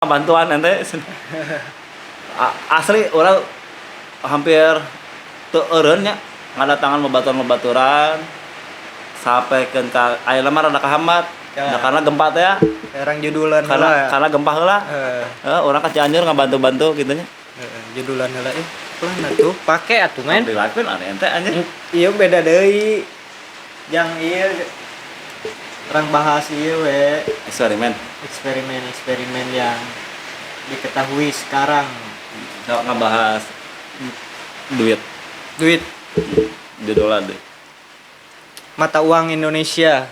bantuan ente asli orang hampir teu eureun nya ngadatangan babaturan sampai ke ayeuna mah rada kahambat Ya. karena gempa teh ya Orang judulan karena gempa heula orang ka Cianjur ngabantu-bantu kitu nya judulan heula pelan atuh pake atuh men. dilakuin ane ente anjing Iya beda deui. Yang ieu orang bahas ieu we eksperimen yang diketahui sekarang. ngebahas duit dolar deh Mata uang Indonesia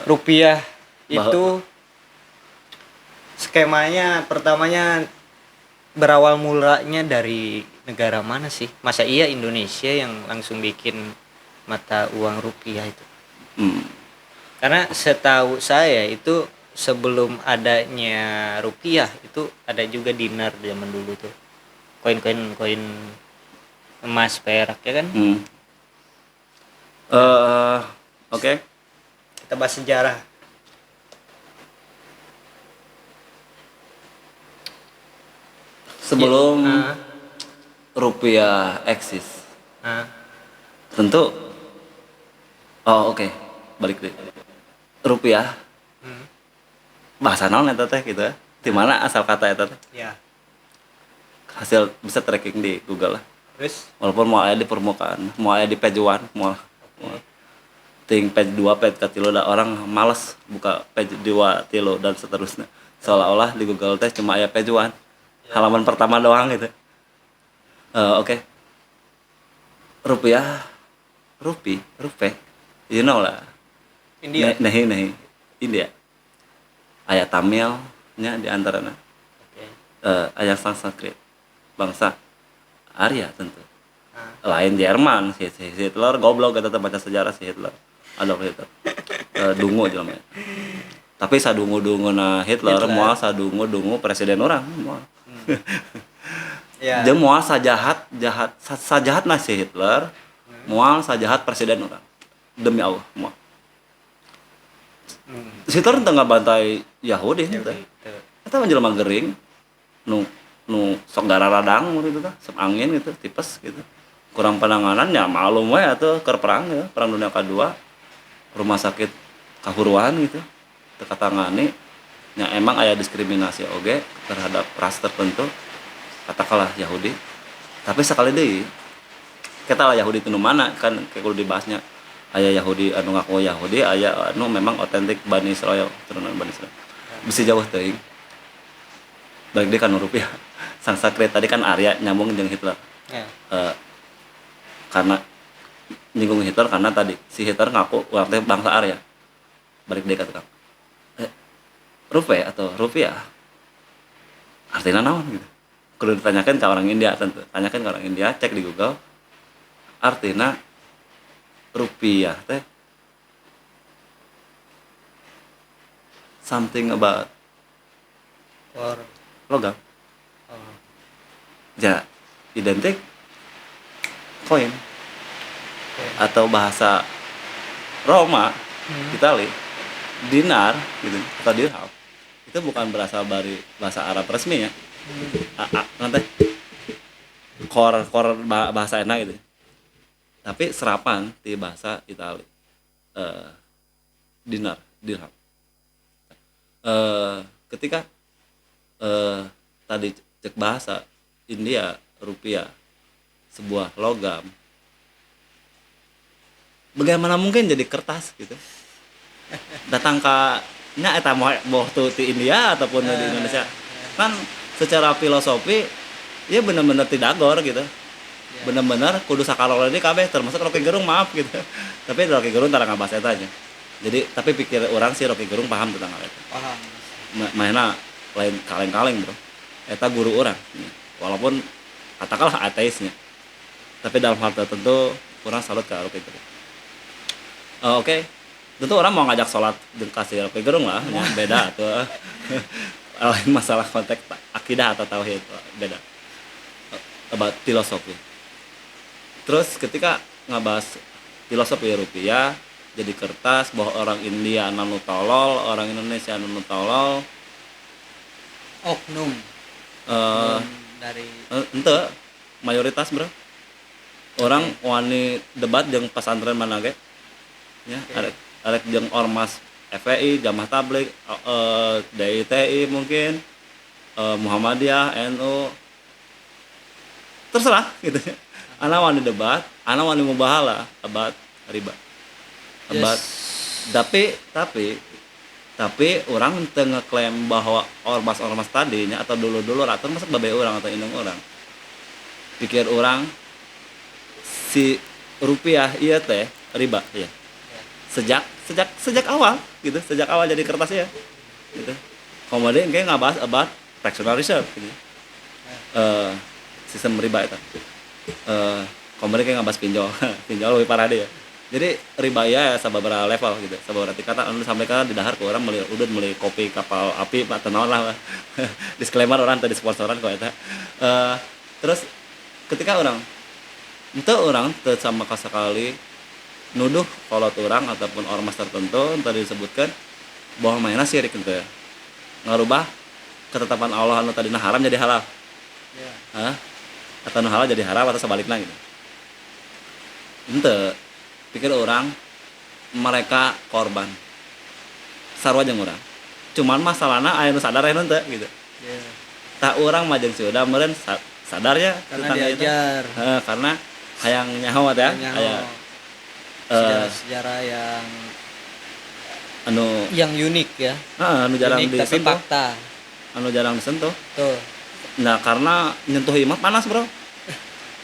rupiah itu skemanya pertamanya berawal mulanya dari negara mana sih? Masa iya Indonesia yang langsung bikin mata uang rupiah itu? Karena setahu saya itu sebelum adanya rupiah itu ada juga dinar zaman dulu tuh. Koin emas perak ya kan? Oke. Kita bahas sejarah. Sebelum rupiah eksis, tentu. Oke. Balik deh. Rupiah. Bahasa naon eta teh gitu ya. Di mana asal kata eta teh? Ya. Hasil bisa tracking di Google lah. Terus Walaupun mau aya di permukaan, mau aya di page 1, mau ting page 2, page 3 da orang males buka page 2, 3 dan seterusnya. Seolah-olah di Google teh cuma aya page 1. Halaman pertama doang gitu. Oke. Rupiah, rupiah, you know lah. India. Nahi, India. Aya Tamilnya di antaranya. Aya Sanskrit. Bangsa Arya tentu. Lain Jerman, si Hitler goblok eta baca sejarah si Hitler. Adolf Hitler. Dungu jelema. Tapi sadungu-dunguna Hitler moal sadungu-dungu presiden orang moal. Ya. Dia moal sajahatna si Hitler, moal sajahat presiden orang. Demi Allah moal. Hitler teu ngabantai Yahudi teh. Eta mah jelema gering nu sok gararadang gitu tah, sok angin gitu, tipes gitu. Kurang penanganan ya malum we atuh keur perang ya, perang dunia kedua. Rumah sakit kahuruan gitu. Teu katangani. Ya emang aya diskriminasi oge terhadap ras tertentu. Katakanlah Yahudi. Tapi sekali deui kita lah Yahudi itu nu mana kan kayak kudu dibahasnya. Aya Yahudi anu ngaku Yahudi, aya anu memang otentik Bani Israel, turunan Bani Israel. Bisa jauh teuing. Balik deui kan rupiah. Sanskrit tadi kan Arya nyambung jeung Hitler. Ya. Karena nyinggung Hitler karena tadi si Hitler ngaku urang teh bangsa Arya. Balik deui ka tukang. Rupiah artinya naon gitu. Kudu ditanyakeun ka orang India tentu. Tanyakeun ka orang India, cek di Google. Artinya rupiah teh something about Or logam. Ja, identik koin atau bahasa Roma Itali dinar gitu atau dirham itu bukan berasal dari bahasa Arab resminya nanti core bahasa enak gitu tapi serapan di bahasa Itali dirham ketika tadi cek bahasa India rupiah sebuah logam bagaimana mungkin jadi kertas gitu datang ke nya eta mau tuh di India ataupun di Indonesia kan secara filosofi ya benar-benar tidak gor gitu benar-benar kudu sakalolo ini kabeh termasuk Rocky Gerung maaf gitu tapi Rocky Gerung tara ngabahas eta aja jadi tapi pikir orang sih Rocky Gerung paham tentang hal itu paham. mainnya lain kaleng-kaleng bro eta guru orang walaupun katakanlah ateisnya tapi dalam hal tertentu kurang salut ke Rocky Gerung. Oke. Tentu orang mau ngajak sholat kasih Rocky Gerung lah ya, beda tuh lain masalah konteks akidah atau tauhid beda about filosofi. Terus ketika ngabahas filosofi rupiah jadi kertas bahwa orang India nanu tolol, orang Indonesia nanu tolol oknum eh dari ente mayoritas bro orang wani debat jeung pesantren mana ge ya arek jeung ormas FPI Jamaah Tabligh DITI mungkin Muhammadiyah NU terserah gitu ya ana wani debat ana wani mubahala abat riba abat tapi orang teu ngeklaim bahwa ormas-ormas tadinya atau dulu-dulu rata masak babe orang atau indung orang pikir orang si rupiah iya teh riba ya sejak awal gitu sejak awal jadi kertas ya gitu kemudian kayak ngabahas about fractional reserve gitu sistem riba itu kemudian kayak ngabahas pinjol pinjol lebih parah deh ya jadi riba ya sababaraha level gitu sababaraha tingkatan anu sampaikan di dahar ke orang meuli kopi kapal api pak tenaon lah disclaimer orang tadi sponsoran kok eta terus ketika orang sama sekali nuduh kalau orang ataupun ormas tertentu tadi disebutkan bahwa mainnya syirik gitu ya ngarubah ketetapan Allah anu tadina haram jadi halal atau anu halal jadi haram atau sebaliknya gitu ente pikir orang mereka korban sarua jeung urang cuman masalahna aya nu sadar aya nu teu gitu tak urang mah jeung sudah meureun sadarnya karena diajar karena hayang nyaho teh aya sejarah yang unik ya anu jarang unik, tapi disentuh fakta anu jarang disentuh tuh nah karena nyentuh imah panas bro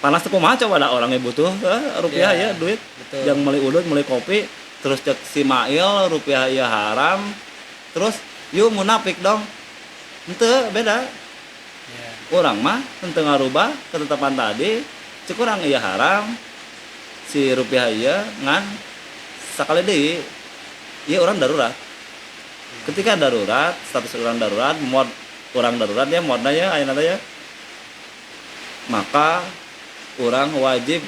panas tuh kumaha coba ada orangnya butuh rupiah ya duit betul. yang beli udut beli kopi terus cek si Mail rupiah ya haram terus yuk munafik dong ente beda orang mah ente ngarubah ketetapan tadi cek orang iya haram si rupiah iya ngan sakali deui iya orang darurat ketika darurat status orang darurat mod orang darurat ya modna ya ayeuna ya maka orang wajib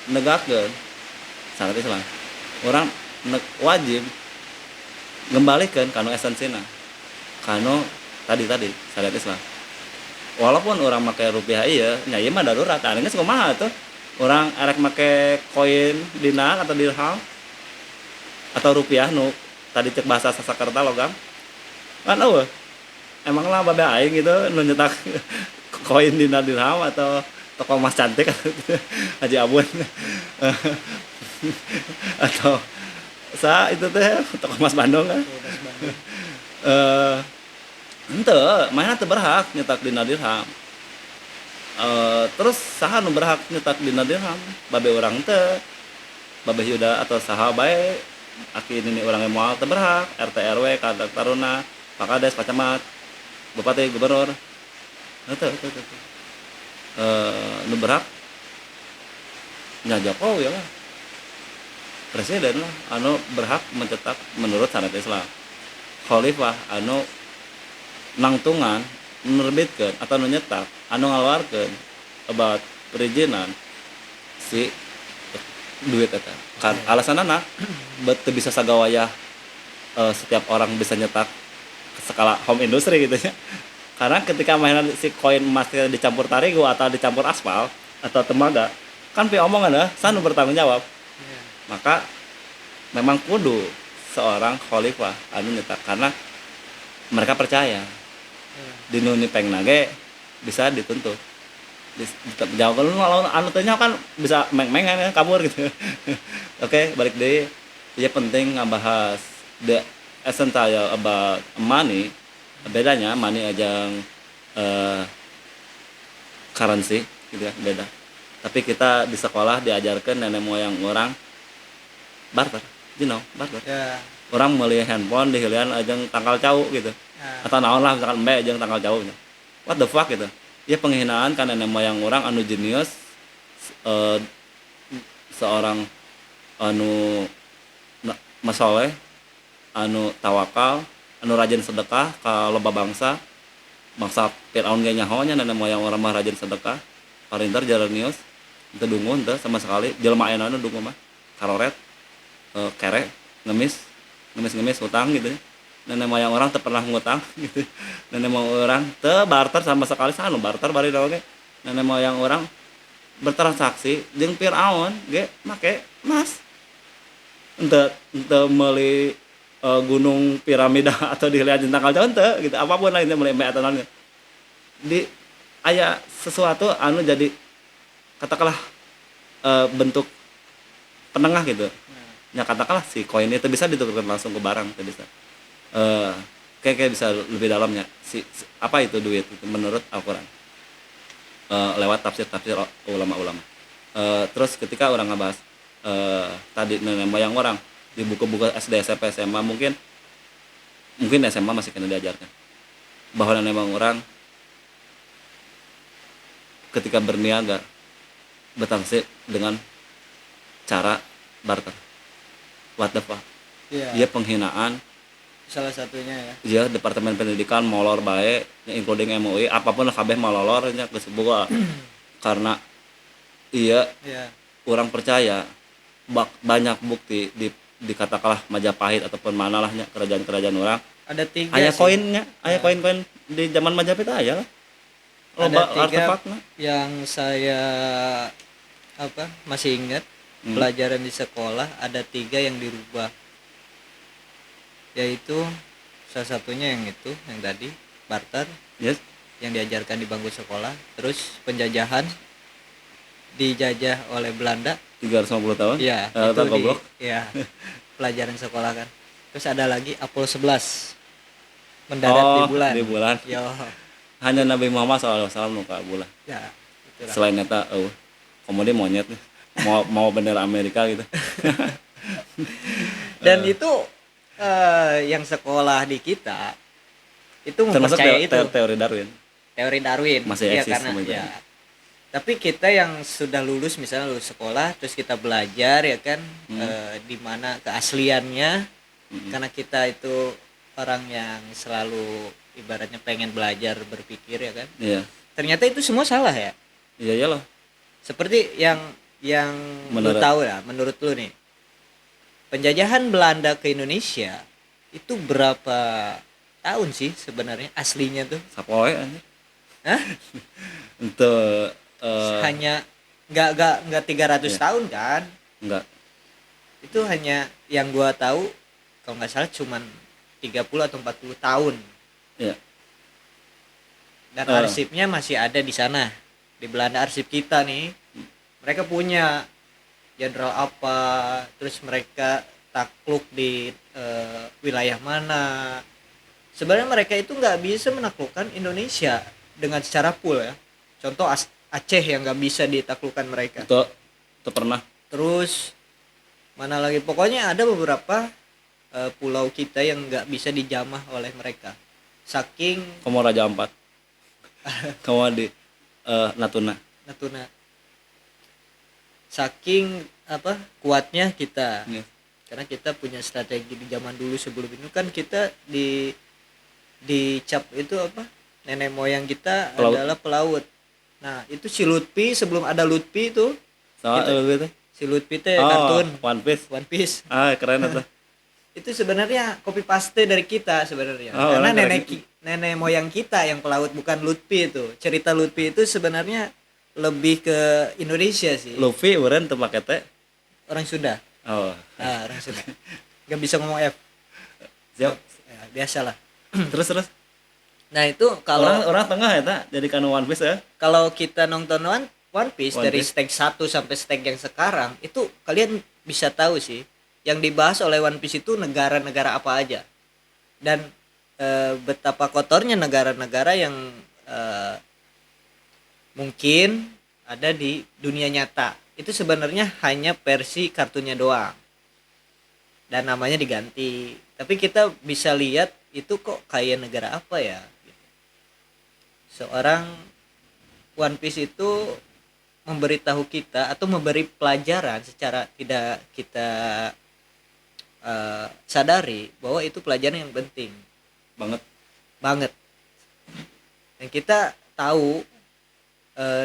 negakkeun syariat Islam orang wajib ngembalikan kanu esensina kanu tadi syariat Islam walaupun orang make rupiah ieu nya ieu mah darurat anu geus kumaha atuh orang arek make koin dinar atau dirham atau rupiah nu tadi cek bahasa Sasakerta logam kan eueuh emang lah babe aing gitu nu nyetak koin dinar dirham atau toko emas cantik Haji Abun atau itu teh toko emas Bandung kan ente mainnya teu berhak nyetak dina dirham terus saha nu berhak nyetak dina dirham babe urang teh babe Yuda atau saha bae aki nini urang moal teu berhak RT RW Kadang Taruna Pakades Pacamat Bupati Gubernur teu nu berhak nya Jokowi lah presiden lah anu berhak mencetak menurut syariat Islam khalifah anu nangtungan menerbitkan atau nyetak anu ngaluarkeun about perizinan si duit eta kan alasanna teu bisa sagawayah setiap orang bisa nyetak skala home industry gitu ya karena ketika mainan si koin emasnya dicampur tarigu atau dicampur aspal atau tembaga kan pi omongan sanu bertanggung jawab maka memang kudu seorang khalifah anu nyetak karena mereka percaya di nu nipeng nage bisa dituntut jauh kalau anu teh kan bisa meng-mengan kabur gitu oke balik deui ieu penting ngabahas the essential about money bedanya money ajang currency gitu ya beda tapi kita di sekolah diajarkan nenek moyang orang barter barter orang meuli handphone di hilian ajang tangkal cau gitu atau naon lah misalkan embe ajang tangkal cau what the fuck gitu ya penghinaan kan nenek moyang orang anu jenius seorang anu masoleh anu tawakal anu rajin sedekah ka loba bangsa Firaun ge nyaho nya nenek moyang orang mah rajin sedekah parinter jaranius teu dungu teu sama sekali jelema ayeuna nu dungu mah karoret kere ngemis utang gitu nenek moyang orang teu pernah ngutang gitu. Nenek moyang orang teu barter sama sekali sanu barter bari oge. Nenek moyang orang bertransaksi jeung Firaun ge make emas. Ente meuli gunung piramida atau dilihat tentang kaljawan teu gitu apapun lah itu meuli embe atau naon di aya sesuatu anu jadi katakanlah bentuk penengah gitu ya katakanlah si koin itu bisa ditukarkan langsung ke barang itu bisa kayak bisa lebih dalamnya apa itu duit itu menurut Al-Quran lewat tafsir ulama-ulama terus ketika orang ngebahas tadi nenek moyang orang di buku-buku SD, SMP, SMA mungkin SMA masih kena diajarkan bahwa nenek moyang orang ketika berniaga bertransaksi dengan cara barter. What the fuck? Iya penghinaan. Salah satunya ya. Iya departemen pendidikan molor bae, including MUI, apapun kabeh molor nya geus boga. Karena iya orang percaya banyak bukti di katakanlah Majapahit ataupun mana lahnya kerajaan-kerajaan orang. Ada 3 aya koinnya, aya koin-koin di zaman Majapahit aya lah. Ada 3 yang saya masih ingat pelajaran di sekolah ada 3 yang dirubah, yaitu salah satunya yang tadi barter yang diajarkan di bangku sekolah, terus penjajahan dijajah oleh Belanda 350 tahun ya itu goblok pelajaran sekolah kan. Terus ada lagi Apollo 11 mendarat di bulan yo hanya Nabi Muhammad SAW nu ka bulan ya itulah. Selain eta komodi monyet nih mau bendera Amerika gitu dan itu yang sekolah di kita itu mempercayai itu teori Darwin masih eksis karena tapi kita yang sudah lulus misalnya lulus sekolah terus kita belajar ya kan di mana keasliannya karena kita itu orang yang selalu ibaratnya pengen belajar berpikir ya kan ternyata itu semua salah ya iyalah seperti yang lu tahu ya menurut lu nih penjajahan Belanda ke Indonesia itu berapa tahun sih sebenarnya aslinya tuh sapoe anjir itu hanya enggak 300 tahun kan enggak itu hanya yang gua tahu kalau nggak salah cuman 30 atau 40 tahun dan arsipnya masih ada di sana di Belanda. Arsip kita nih mereka punya jenderal apa terus mereka takluk di wilayah mana. Sebenarnya mereka itu nggak bisa menaklukkan Indonesia dengan secara full ya. Contoh Aceh yang nggak bisa ditaklukkan mereka. Itu pernah. Terus mana lagi pokoknya ada beberapa pulau kita yang nggak bisa dijamah oleh mereka. Saking Komo Raja Ampat. Komo di Natuna. Saking kuatnya kita. Karena kita punya strategi di zaman dulu sebelum itu kan kita dicap itu nenek moyang kita pelaut. Adalah pelaut. Nah itu si Lutfi sebelum ada Lutfi itu si Lutfi itu kartun One Piece keren itu itu sebenarnya copy paste dari kita sebenarnya karena nenek moyang kita yang pelaut bukan Lutfi itu. Cerita Lutfi itu sebenarnya lebih ke Indonesia sih. Luffy uren teu make teh orang Sunda. Orang Sunda nggak bisa ngomong F siap ya, biasalah. terus nah itu kalau orang tengah ya tak jadi kanu One Piece ya kalau kita nonton One Piece dari stage 1 sampai stage yang sekarang itu kalian bisa tahu sih yang dibahas oleh One Piece itu negara-negara apa aja dan betapa kotornya negara-negara yang mungkin ada di dunia nyata. Itu sebenarnya hanya versi kartunya doang dan namanya diganti, tapi kita bisa lihat itu kok kayak negara apa ya gitu. Seorang One Piece itu memberitahu kita atau memberi pelajaran secara tidak kita sadari bahwa itu pelajaran yang penting banget dan kita tahu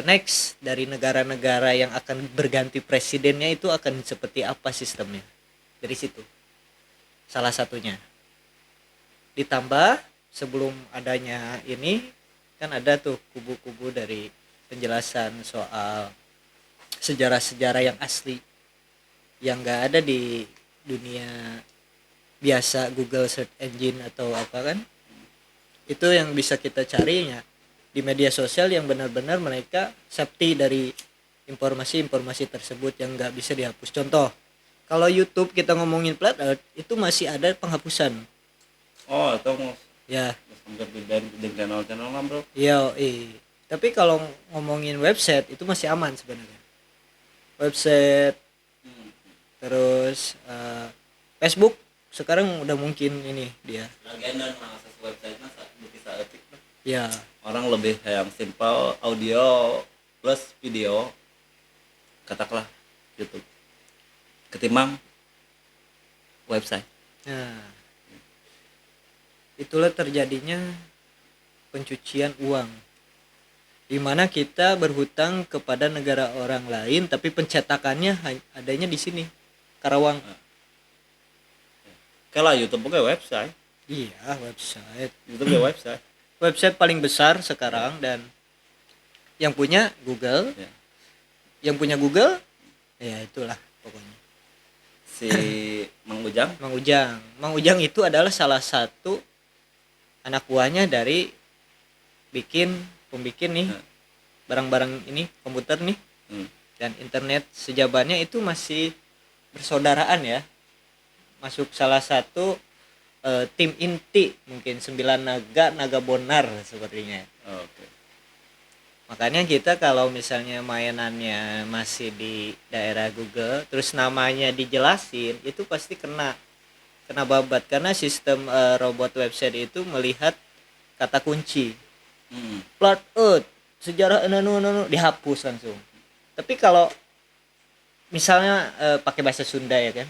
next dari negara-negara yang akan berganti presidennya itu akan seperti apa sistemnya dari situ salah satunya Ditambah sebelum adanya ini kan ada tuh kubu-kubu dari penjelasan soal sejarah-sejarah yang asli yang nggak ada di dunia biasa Google search engine atau apa kan. Itu yang bisa kita carinya di media sosial yang benar-benar mereka safety dari informasi-informasi tersebut yang nggak bisa dihapus. Contoh, kalau YouTube kita ngomongin flat earth itu masih ada penghapusan. Oh, itu mau Ya, hampir di channel-channel lah, Bro. iya, tapi kalau ngomongin website itu masih aman sebenarnya. Website terus Facebook sekarang udah mungkin ini dia. Lagi enak akses website-nya bisa etik. Ya, Orang lebih yang simple audio plus video katakanlah YouTube ketimbang website. nah itulah terjadinya pencucian uang di mana kita berhutang kepada negara orang lain tapi pencetakannya adanya di sini Karawang. Kalau YouTube bukan website, Iya, website. YouTube bukan website. Website paling besar sekarang dan yang punya Google. Ya. Yang punya Google ya itulah pokoknya. Si Mang Ujang, Mang Ujang itu adalah salah satu anak buahnya dari pembikin nih barang-barang ini komputer nih dan internet. Sejabannya itu masih bersaudaraan ya, masuk salah satu tim inti mungkin 9 naga bonar sepertinya. oke. Makanya kita kalau misalnya mainannya masih di daerah Google terus namanya dijelasin itu pasti kena babat karena sistem robot website itu melihat kata kunci flat earth sejarah dihapus langsung. Tapi kalau misalnya pakai bahasa Sunda ya kan,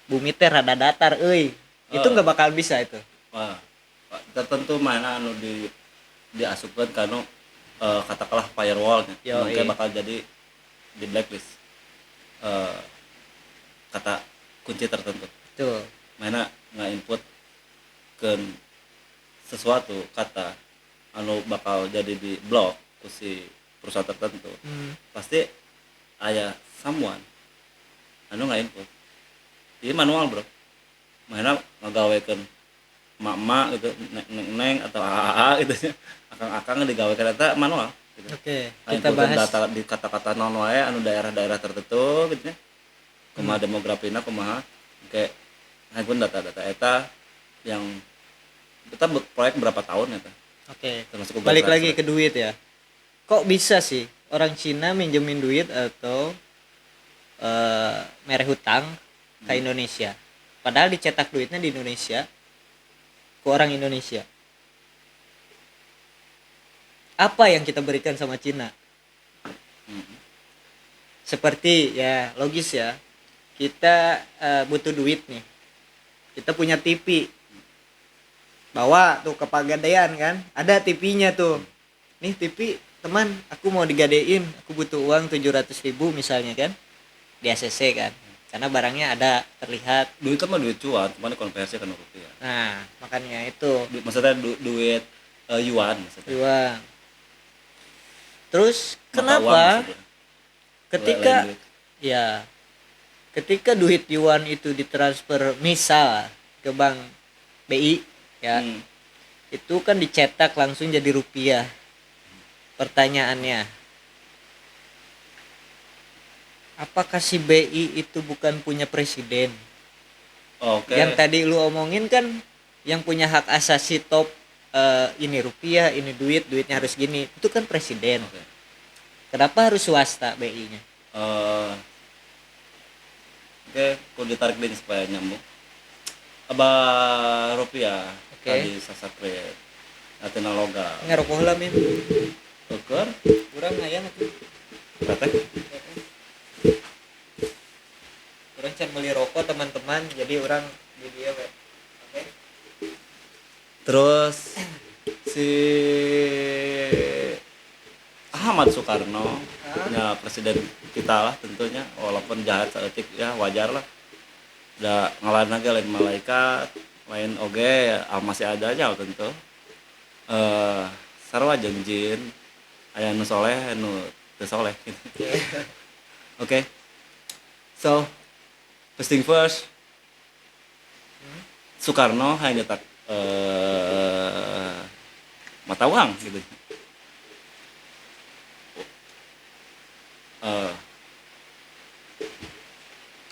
bumi teh rada datar itu nggak bakal bisa itu. Wah, tertentu mana anu diasupkan kanu katakanlah firewallnya mungkin bakal jadi di blacklist kata kunci tertentu. Tuh. Mana nggak input ke sesuatu kata anu bakal jadi di blok ku si perusahaan tertentu. Pasti aya someone anu nggak input. Ini manual, Bro. Mana ngagawekeun mak-mak gitu, neng atau aa gitu nya. Akang-akang digawekeun eta manual gitu. Oke, Kita kita bahas data di kata-kata non wae anu daerah-daerah tertentu gitu nya. Kumaha demografina kumaha kayak ngagun data-data eta yang kita proyek berapa tahun eta. Oke. Termasuk Balik lagi ke duit ya. Kok bisa sih orang Cina minjemin duit atau mereh hutang ke Indonesia? Padahal dicetak duitnya di Indonesia ke orang Indonesia. Apa yang kita berikan sama Cina? Seperti ya logis ya. Kita butuh duit nih. Kita punya TV. Bawa tuh ke Pegadaian kan. Ada TV-nya tuh. Nih TV teman, aku mau digadein, aku butuh uang 700.000 misalnya kan. Di ACC kan. Karena barangnya ada terlihat. Duit kan mah duit cuan, cuma dikonversi ke rupiah. Nah, makanya itu. Maksudnya duit yuan maksudnya. Yuan. Terus Mata kenapa uang maksudnya. ketika Lain duit. ya ketika duit yuan itu ditransfer misal ke bank BI ya, itu kan dicetak langsung jadi rupiah. Pertanyaannya, apakah si BI itu bukan punya presiden? Oke. Yang tadi lu omongin kan yang punya hak asasi top ini rupiah, ini duitnya harus gini. Itu kan presiden. Oke. Kenapa harus swasta BI-nya? Oke, kudu ditarik deh supaya nyambung. Abah rupiah tadi sasakre atina logam. Ngerokok heula min. Ukur Urang ngayang atuh. kata Urang can beli rokok teman-teman, jadi orang di dia we. Oke. terus si Ahmad Soekarno ya presiden kita lah tentunya walaupun jahat seetik ya wajar lah udah ngalahin lagi lain malaikat lain oge masih ada aja tentu sarua jeung jin aya nu soleh nu teu soleh gitu. Oke. So first thing first, Soekarno hanya nyetak mata uang gitu. Eh,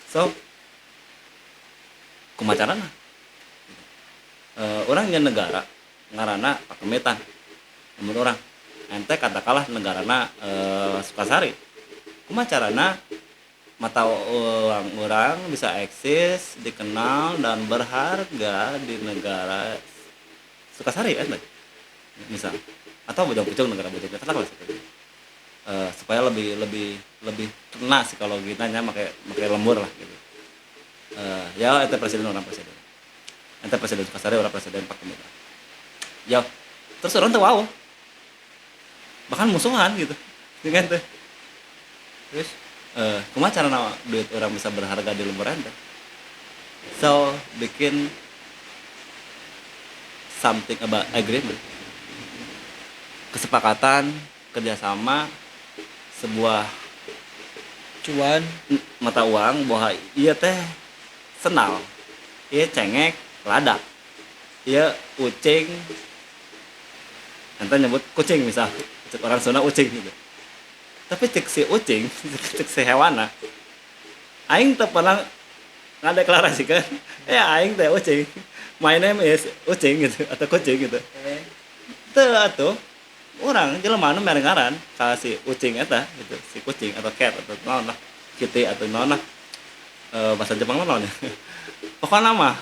so kumacarana orang nya negara ngaranna Pakemetan mun orang ente katakanlah negarana Sukasari kumacarana mata uang orang bisa eksis dikenal dan berharga di negara Sukasari ente misal atau Bojong Pucung negara Bojong katakanlah supaya lebih kena psikologinya pakai lembur lah gitu. Ya ente presiden orang presiden ente presiden Sukasari orang presiden Pakemetan ya terus orang tuh wow bahkan musuhan gitu dengan tuh terus kumaha carana duit orang bisa berharga di lembur ente so bikin something about agreement kesepakatan kerjasama sebuah cuan mata uang bahwa iya teh senal iya cengek lada iya ucing ente nyebut kucing misal cek orang Sunda ucing gitu tapi cek si ucing cek si hewana aing teu pernah ngadeklarasikan aing teh ucing my name is ucing gitu atau kucing gitu teu atuh orang jelema nu mere ngaran ka si ucing eta gitu si kucing atau cat atau naon lah kitty atau naon lah bahasa Jepang naon ya pokokna mah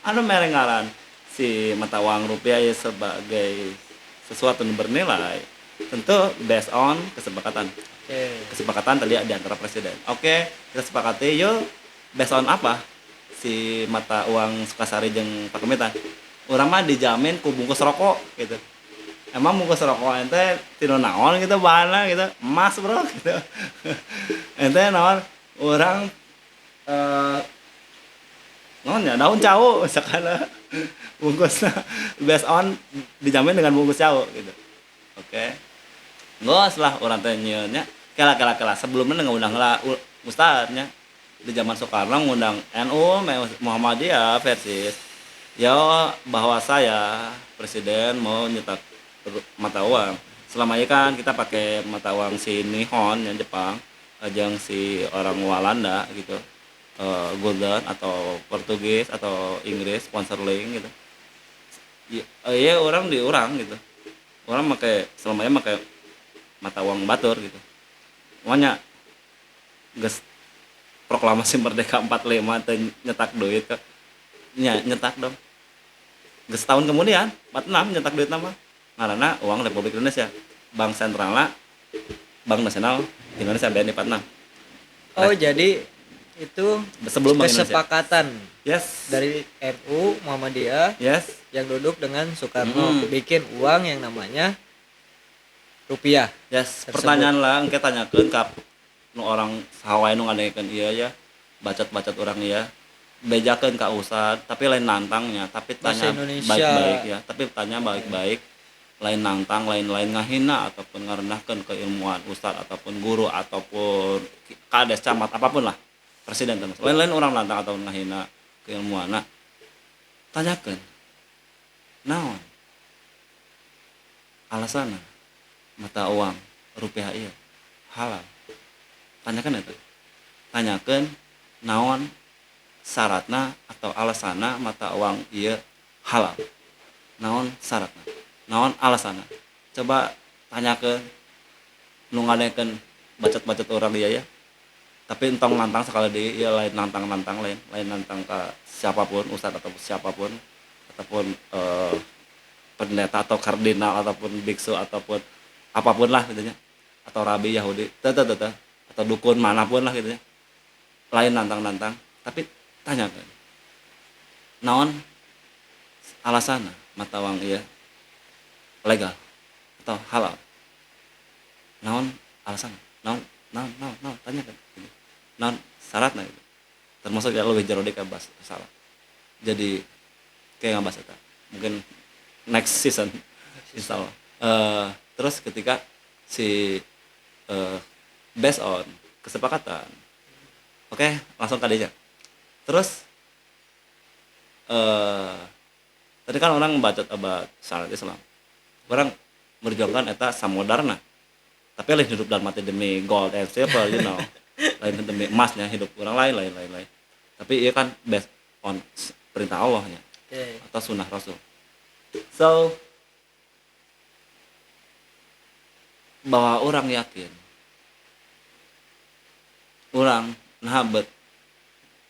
anu mere ngaran si mata uang rupiah ya sebagai sesuatu yang bernilai tentu based on kesepakatan kesepakatan tadi di antara presiden oke kita sepakati yuk based on apa si mata uang Sukasari jeung Pakemetan urang mah dijamin ku bungkus rokok gitu emang bungkus rokok ente tino naon gitu bahanna gitu emas bro gitu ente naon orang naon ya daun cau misalkan bungkusnya based on dijamin dengan bungkus cau gitu oke ngos lah orang teh nyieunnya kela sebelumnya ngundang lah ustadznya di zaman Soekarno ngundang NU Muhammadiyah versus ya bahwa saya presiden mau nyetak mata uang selama ini kan kita pakai mata uang si Nihon yang Jepang ajang si orang Walanda gitu Gulden atau Portugis atau Inggris sponsorling gitu ya orang gitu orang pakai selama ini pakai mata uang batur gitu makanya geus proklamasi merdeka 45 teh nyetak duit nyetak dong geus tahun kemudian 46 nyetak duit nama ngaranna uang Republik Indonesia Bank Sentralna Bank Nasional Indonesia BNI 46 oh jadi itu sebelum kesepakatan yes dari NU Muhammadiyah yes yang duduk dengan Soekarno bikin uang yang namanya rupiah yes tersebut. Pertanyaan lah engke tanyakeun ka nu orang sahawae nu ngadengekeun ieu ya bacot-bacot orang ieu bejakeun ka ustad tapi lain nantangnya tapi tanya baik-baik ya tapi tanya baik-baik lain nantang lain ngahina ataupun ngarendahkeun keilmuan ustad ataupun guru ataupun kades camat apapun lah presiden termasuk lain orang nantang atau ngahina keilmuanna tanyakeun naon alasanna mata uang rupiah ieu halal tanyakeun naon syaratna atau alasanna mata uang ieu halal naon syaratna naon alasanna coba tanyakeun nu ngadengekeun bacot-bacot orang dia ya tapi entong nantang sekali dia lain nantang lain nantang ke siapapun ustadz atau siapapun ataupun pendeta atau kardinal ataupun biksu ataupun apapun lah gitu nya atau rabi Yahudi atau dukun manapun lah gitu ya lain nantang tapi tanyakeun naon alasanna mata uang ieu legal atau halal naon alasan naon tanyakan naon syaratna gitu termasuk ya lebih jero dek bahas salah jadi kayak ngebahas eta mungkin next season insyaallah. Terus ketika si based on kesepakatan, oke, langsung kadinya. Terus tadi kan orang membacot about syariat Islam, orang merjuangkan eta samodarna, tapi lain hidup dan mati demi gold and silver, lain demi emasnya, hidup orang lain. Tapi iya kan based on perintah Allahnya atau sunnah Rasul. So bahwa orang yakin orang nahabet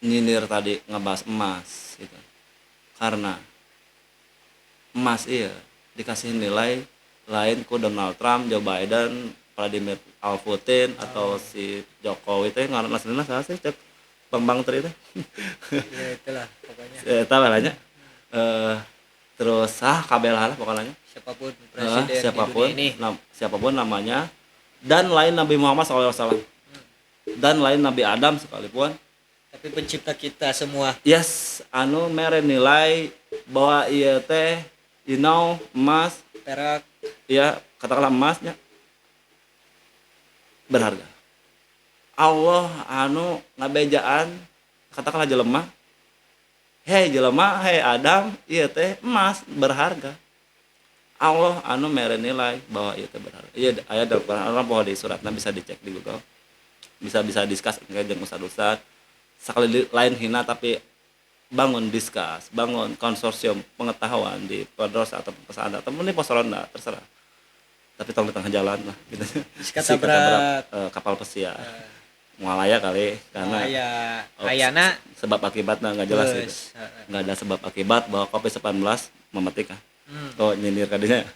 nyindir tadi ngebahas emas gitu, karena emas iya dikasih nilai lain ku Donald Trump, Joe Biden, Vladimir Putin atau si Jokowi teh ngaran aslinya saha sih cek Bang Tri teh. Ya itulah pokoknya. Eta balanya. Terus kabeh lah pokoknya. Siapapun presiden siapapun di dunia ini. Siapapun namanya, dan lain Nabi Muhammad SAW, dan lain Nabi Adam sekalipun, Tapi pencipta kita semua. yes, anu mere nilai bahwa ieu teh emas, Perak. ya katakanlah emasnya berharga. Allah anu ngabejaan katakanlah jelema, hei jelema, hei Adam, ieu teh emas berharga. Allah anu mere nilai bahwa ieu teh berharga. Ieu aya dalam Quran, bahwa di suratna bisa dicek di Google. Bisa discuss engke jeung ustad-ustad. Sakali lain hina tapi bangun discuss, bangun konsorsium pengetahuan di Podros atau pesantren atau di pos ronda terserah. Tapi tolong di tengah jalan lah gitu. Kata berat. Kapal pesiar. Mualaya kali karena ayana sebab akibatnya nggak jelas gitu. Nggak ada sebab akibat bahwa COVID-19 mematikan. Oh nyindir kadinya.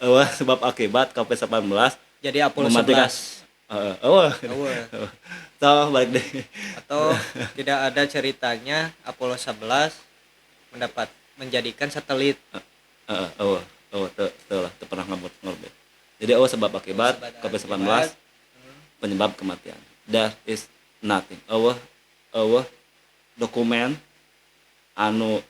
Wah sebab akibat COVID-19 jadi Apollo mematikan. 11. Toh balik deh. Atau tidak ada ceritanya Apollo 11 menjadikan satelit. Tuh pernah ngobrol. Jadi sebab akibat COVID-19 penyebab kematian. There is nothing. Dokumen anu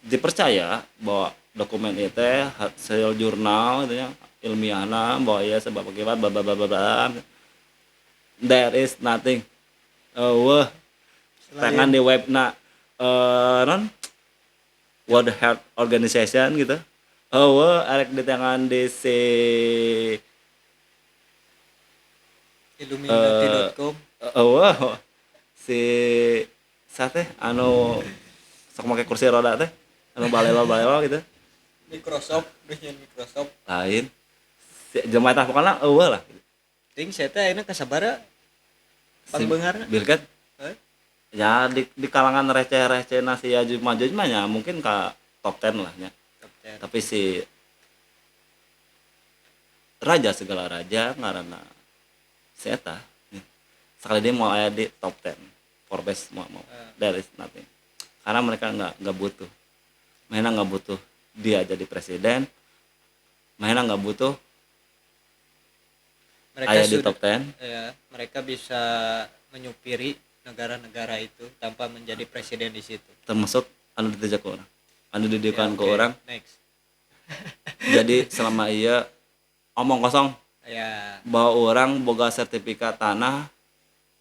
dipercaya bahwa dokumen itu hasil jurnal itu ilmiahna bahwa ya sebab akibat bla bla bla bla. There is nothing. Tangan di webna non World Health Organization gitu. Arek di tangan di si Illuminati.com. Si sate anu sok make kursi roda teh anu balelo gitu. Microsoft Lain. Si jelema tah pokona lah. Ting saya teh ayeuna kasabara pangbeungarna. Bill Gates. Ya di kalangan receh-receh nasi maju mah mungkin ka top 10 lah nya. Tapi si raja segala raja ngaranna si eta sekali dia mau aya di top 10 Forbes mau there is nothing. Karena mereka nggak butuh. Mainnya nggak butuh dia jadi presiden. Mainnya nggak butuh Mereka aya di top 10. Ya, mereka bisa menyupiri negara-negara itu tanpa menjadi presiden di situ. Termasuk anu ditejak ke orang, anu didikan ke orang. Next. Jadi selama iya omong kosong Ya, bahwa orang boga sertifikat tanah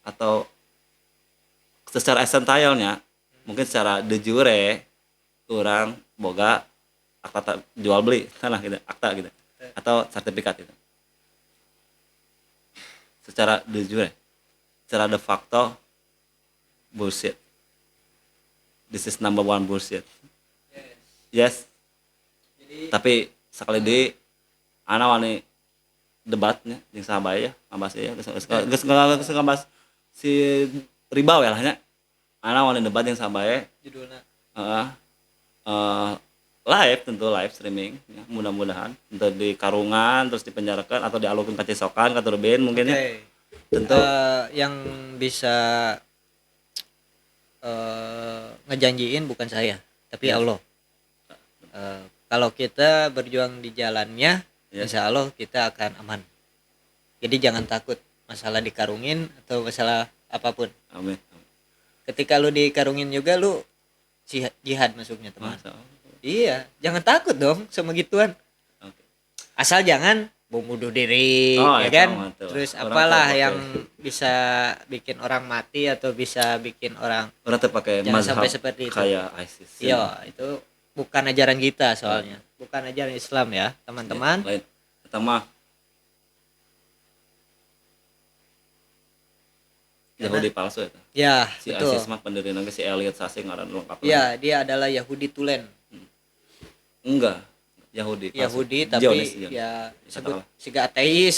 atau secara esensialnya mungkin secara de jure orang boga akta jual beli tanah gitu, akta gitu atau sertifikat gitu. Secara de jure, secara de facto bullshit. This is number one bullshit. Yes. jadi Tapi sekali di ana wani debatnya jeung sahabat ya, ngabas ya, geus ngabas si riba we lah nya. Ana wani debat jeung sahabat judulnya live tentu live streaming ya, mudah-mudahan tentu di karungan terus dipenjarakan atau dialungkeun ka cisokan ka turbin mungkin ya. Tentu yang bisa ngejanjiin bukan saya, tapi Ya. Allah. Kalau kita berjuang di jalannya, Ya. insya Allah kita akan aman. Jadi jangan takut masalah dikarungin atau masalah apapun. amin. Ketika lu dikarungin juga lu jihad masuknya teman. Masa? Iya, jangan takut dong sama gituan. Oke. Asal jangan bom bunuh diri, Oh, ya itu kan? mah tuh. Terus Orang apalah tuh pakai- yang bisa bikin orang mati atau bisa bikin orang Orang tuh pakai jangan mazhab sampai seperti itu. kayak ISIS. Iya, itu bukan ajaran kita soalnya. Bukan ajaran Islam ya, teman-teman. Ya, lain. Pertama Yahudi palsu eta. Ya, Si betul. ISIS mah pendiri si Elliot Sasing ngaran lengkap. Ya, dia adalah Yahudi tulen. Enggak. Yahudi. palsu. Yahudi tapi Zionis, Zionis. ya sebut Katakanlah. siga ateis.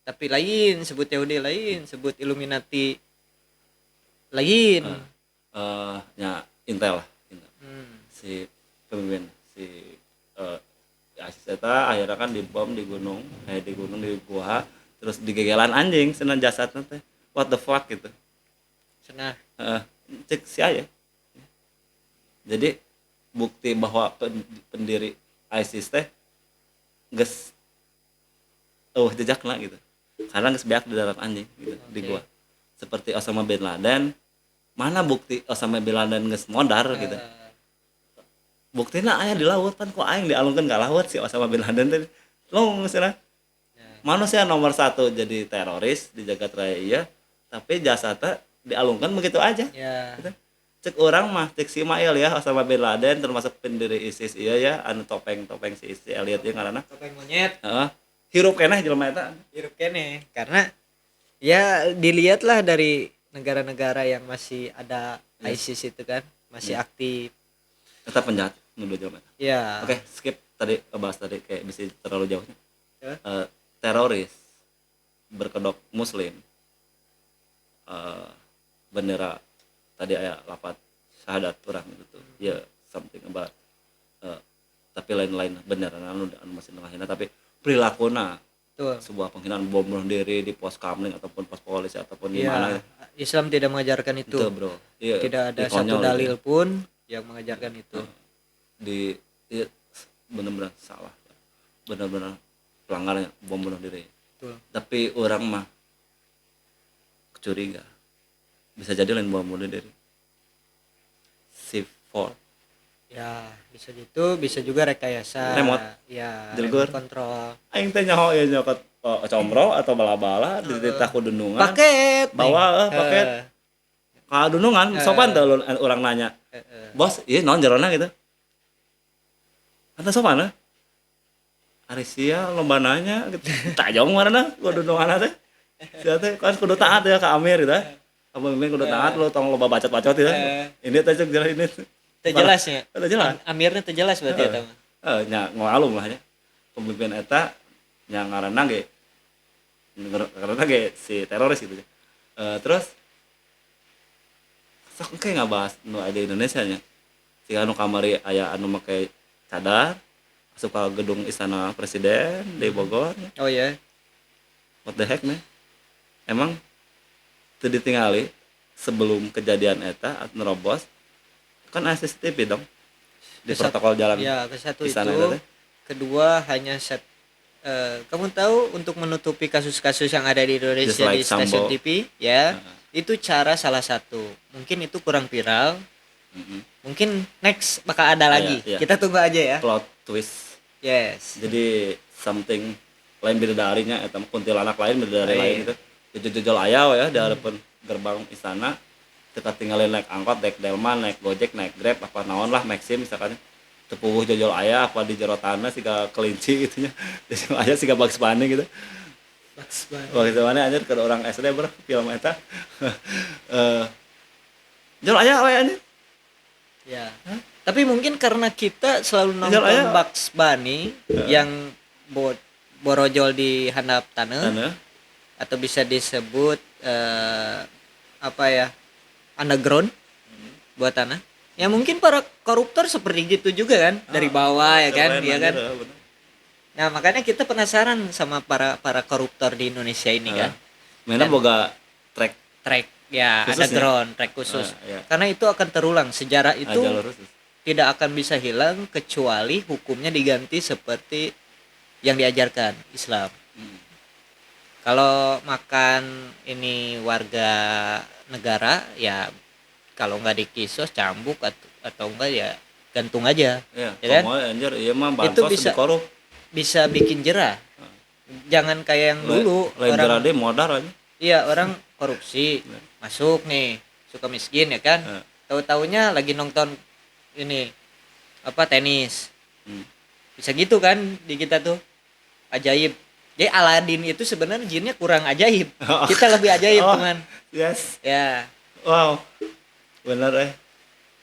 Tapi lain sebut Yahudi lain, sebut Illuminati lain. Ya Intel lah. Intel. Hmm. Si pemimpin si ISIS eta akhirnya kan dibom di gunung, di gua, terus digegelan anjing senan jasadna teh. What the fuck gitu. Cenah. Cek si aya. Jadi bukti bahwa pendiri ISIS teh geus jejakna gitu. Karena geus beak di darat anjing gitu di Oke. gua. Seperti Osama bin Laden, mana bukti Osama bin Laden geus modar gitu. Buktina aya di laut kan kok aing dialungkeun ka laut si Osama bin Laden teh. Long cenah. Manusia nomor 1 jadi teroris di jagat raya iya, tapi jasadnya dialungkan begitu aja. Ya. Gitu. Cek orang mah cek si Ismail ya Osama bin Laden termasuk pendiri ISIS iya ya anu topeng si Elliot yang ngaranna. Topeng monyet Hirup keneh jelema eta. hirup kene karena ya dilihatlah dari negara-negara yang masih ada ISIS itu kan, masih aktif. Eta penjahat nuduh jelema eta. Ya. Oke, skip tadi bahas tadi kayak bisa terlalu jauhnya. Ya. Teroris berkedok muslim. Bendera tadi aya lapat syahadat orang gitu. Ya something about tapi lain-lain beneran anu masih ngahina tapi perilakunya Betul. sebuah penghinaan bom bunuh diri di pos kamling ataupun pos polisi ataupun di Ya, mana Islam tidak mengajarkan itu. bro. Iya, Tidak ada di satu konyol dalil gitu. pun yang mengajarkan itu. Di iya, benar-benar salah. Benar-benar pelanggaran bom bunuh diri. Betul. Tapi orang mah curiga. Bisa jadi lain bom bunuh diri. C4 Ya, bisa gitu, bisa juga rekayasa. Remote. Ya, Jelgur. remote control. aing teh nyaho ya nyokot combro atau bala-bala di titah ku dunungan. Paket. Bawa paket. Ka dunungan sopan teh urang nanya. Bos, ieu naon jerona gitu. Anta sopan Arisia lomba nanya gitu. Tajong mana ku dunungan teh. Sia teh kan kudu taat ya ka Amir gitu. Kamu pemimpin kudu taat lu tong loba bacot-bacot ya. Ini teh cek jelas ini. Terjelasnya. Udah jelas. Amirnya terjelas berarti eta mah. Nya ngalum lah ya. Pemimpin eta nya ngaranna ge karena ge si teroris gitu. Terus sok engke ngabahas nu aya di Indonesia nya. Si anu kamari aya anu make cadar masuk ke gedung istana presiden di Bogor. Oh ya. What the heck man? Emang teu ditingali sebelum kejadian eta nerobos kan ada CCTV dong di protokol jalan. Ya, ke satu di sana itu. teh. Kedua hanya kamu tahu untuk menutupi kasus-kasus yang ada di Indonesia Just like di stasiun Sambo. TV ya. Itu cara salah satu. Mungkin itu kurang viral. Mungkin next bakal ada lagi. iya. Kita tunggu aja ya. Plot twist. Yes. Jadi something lain bidadarinya eta kuntilanak lain bidadari Lain. lain gitu. Jujur aya we ya di hadapan gerbang istana. Kita tinggalin naik angkot, naik delman, naik gojek, naik grab, apa naon lah, maxim misalkan tepuh jojol aya apa di jerotanna siga kelinci gitu nya. Jojol aya siga Bugs Bunny gitu. Bugs Bunny. Bugs Bunny anjir ke orang SD bro film eta. Jol aya we anjir. Ya. Tapi mungkin karena kita selalu nonton aya. Bugs Bunny yang borojol di handap tanah Taneuh. atau bisa disebut apa ya? Underground buat tanah. Ya mungkin para koruptor seperti gitu juga kan dari bawah ya kan, Keren dia anjir, kan. bener. Nah, makanya kita penasaran sama para koruptor di Indonesia ini kan. Mainnya Dan- boga track Track ya, Khusus underground, track khusus. iya. Karena itu akan terulang, sejarah itu jalur khusus. tidak akan bisa hilang kecuali hukumnya diganti seperti yang diajarkan Islam. Kalau makan ini warga negara ya kalau nggak dikisos cambuk atau enggak ya gantung aja. Ya, Ya kan? komo anjir ieu mah Itu bansos bisa dikorup. bisa bikin jerah. Jangan kayak yang dulu Lain orang, gerade modar aja. iya orang korupsi masuk nih suka miskin ya kan, Heeh. tahu-taunya lagi nonton ini apa tenis, Hmm. bisa gitu kan di kita tuh ajaib. Jadi Aladin itu sebenarnya jinnya kurang ajaib, kita lebih ajaib Oh, teman yes. ya, Wow. Bener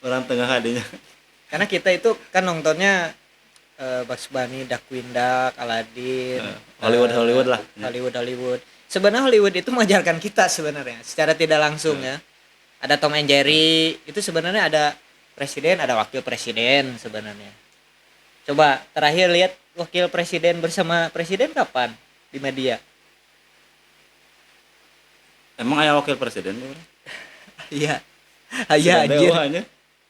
orang tengah hadinya. karena kita itu kan nontonnya Bugs Bunny, Darkwing Duck, Aladdin, Hollywood lah. Hollywood. Sebenarnya Hollywood itu mengajarkan kita sebenarnya secara tidak langsung ya. Ada Tom and Jerry, itu sebenarnya ada presiden, ada wakil presiden sebenarnya. Coba terakhir lihat wakil presiden bersama presiden kapan di media? Emang aya wakil presiden ya? Iya. Aya Sudah anjir. dewanya.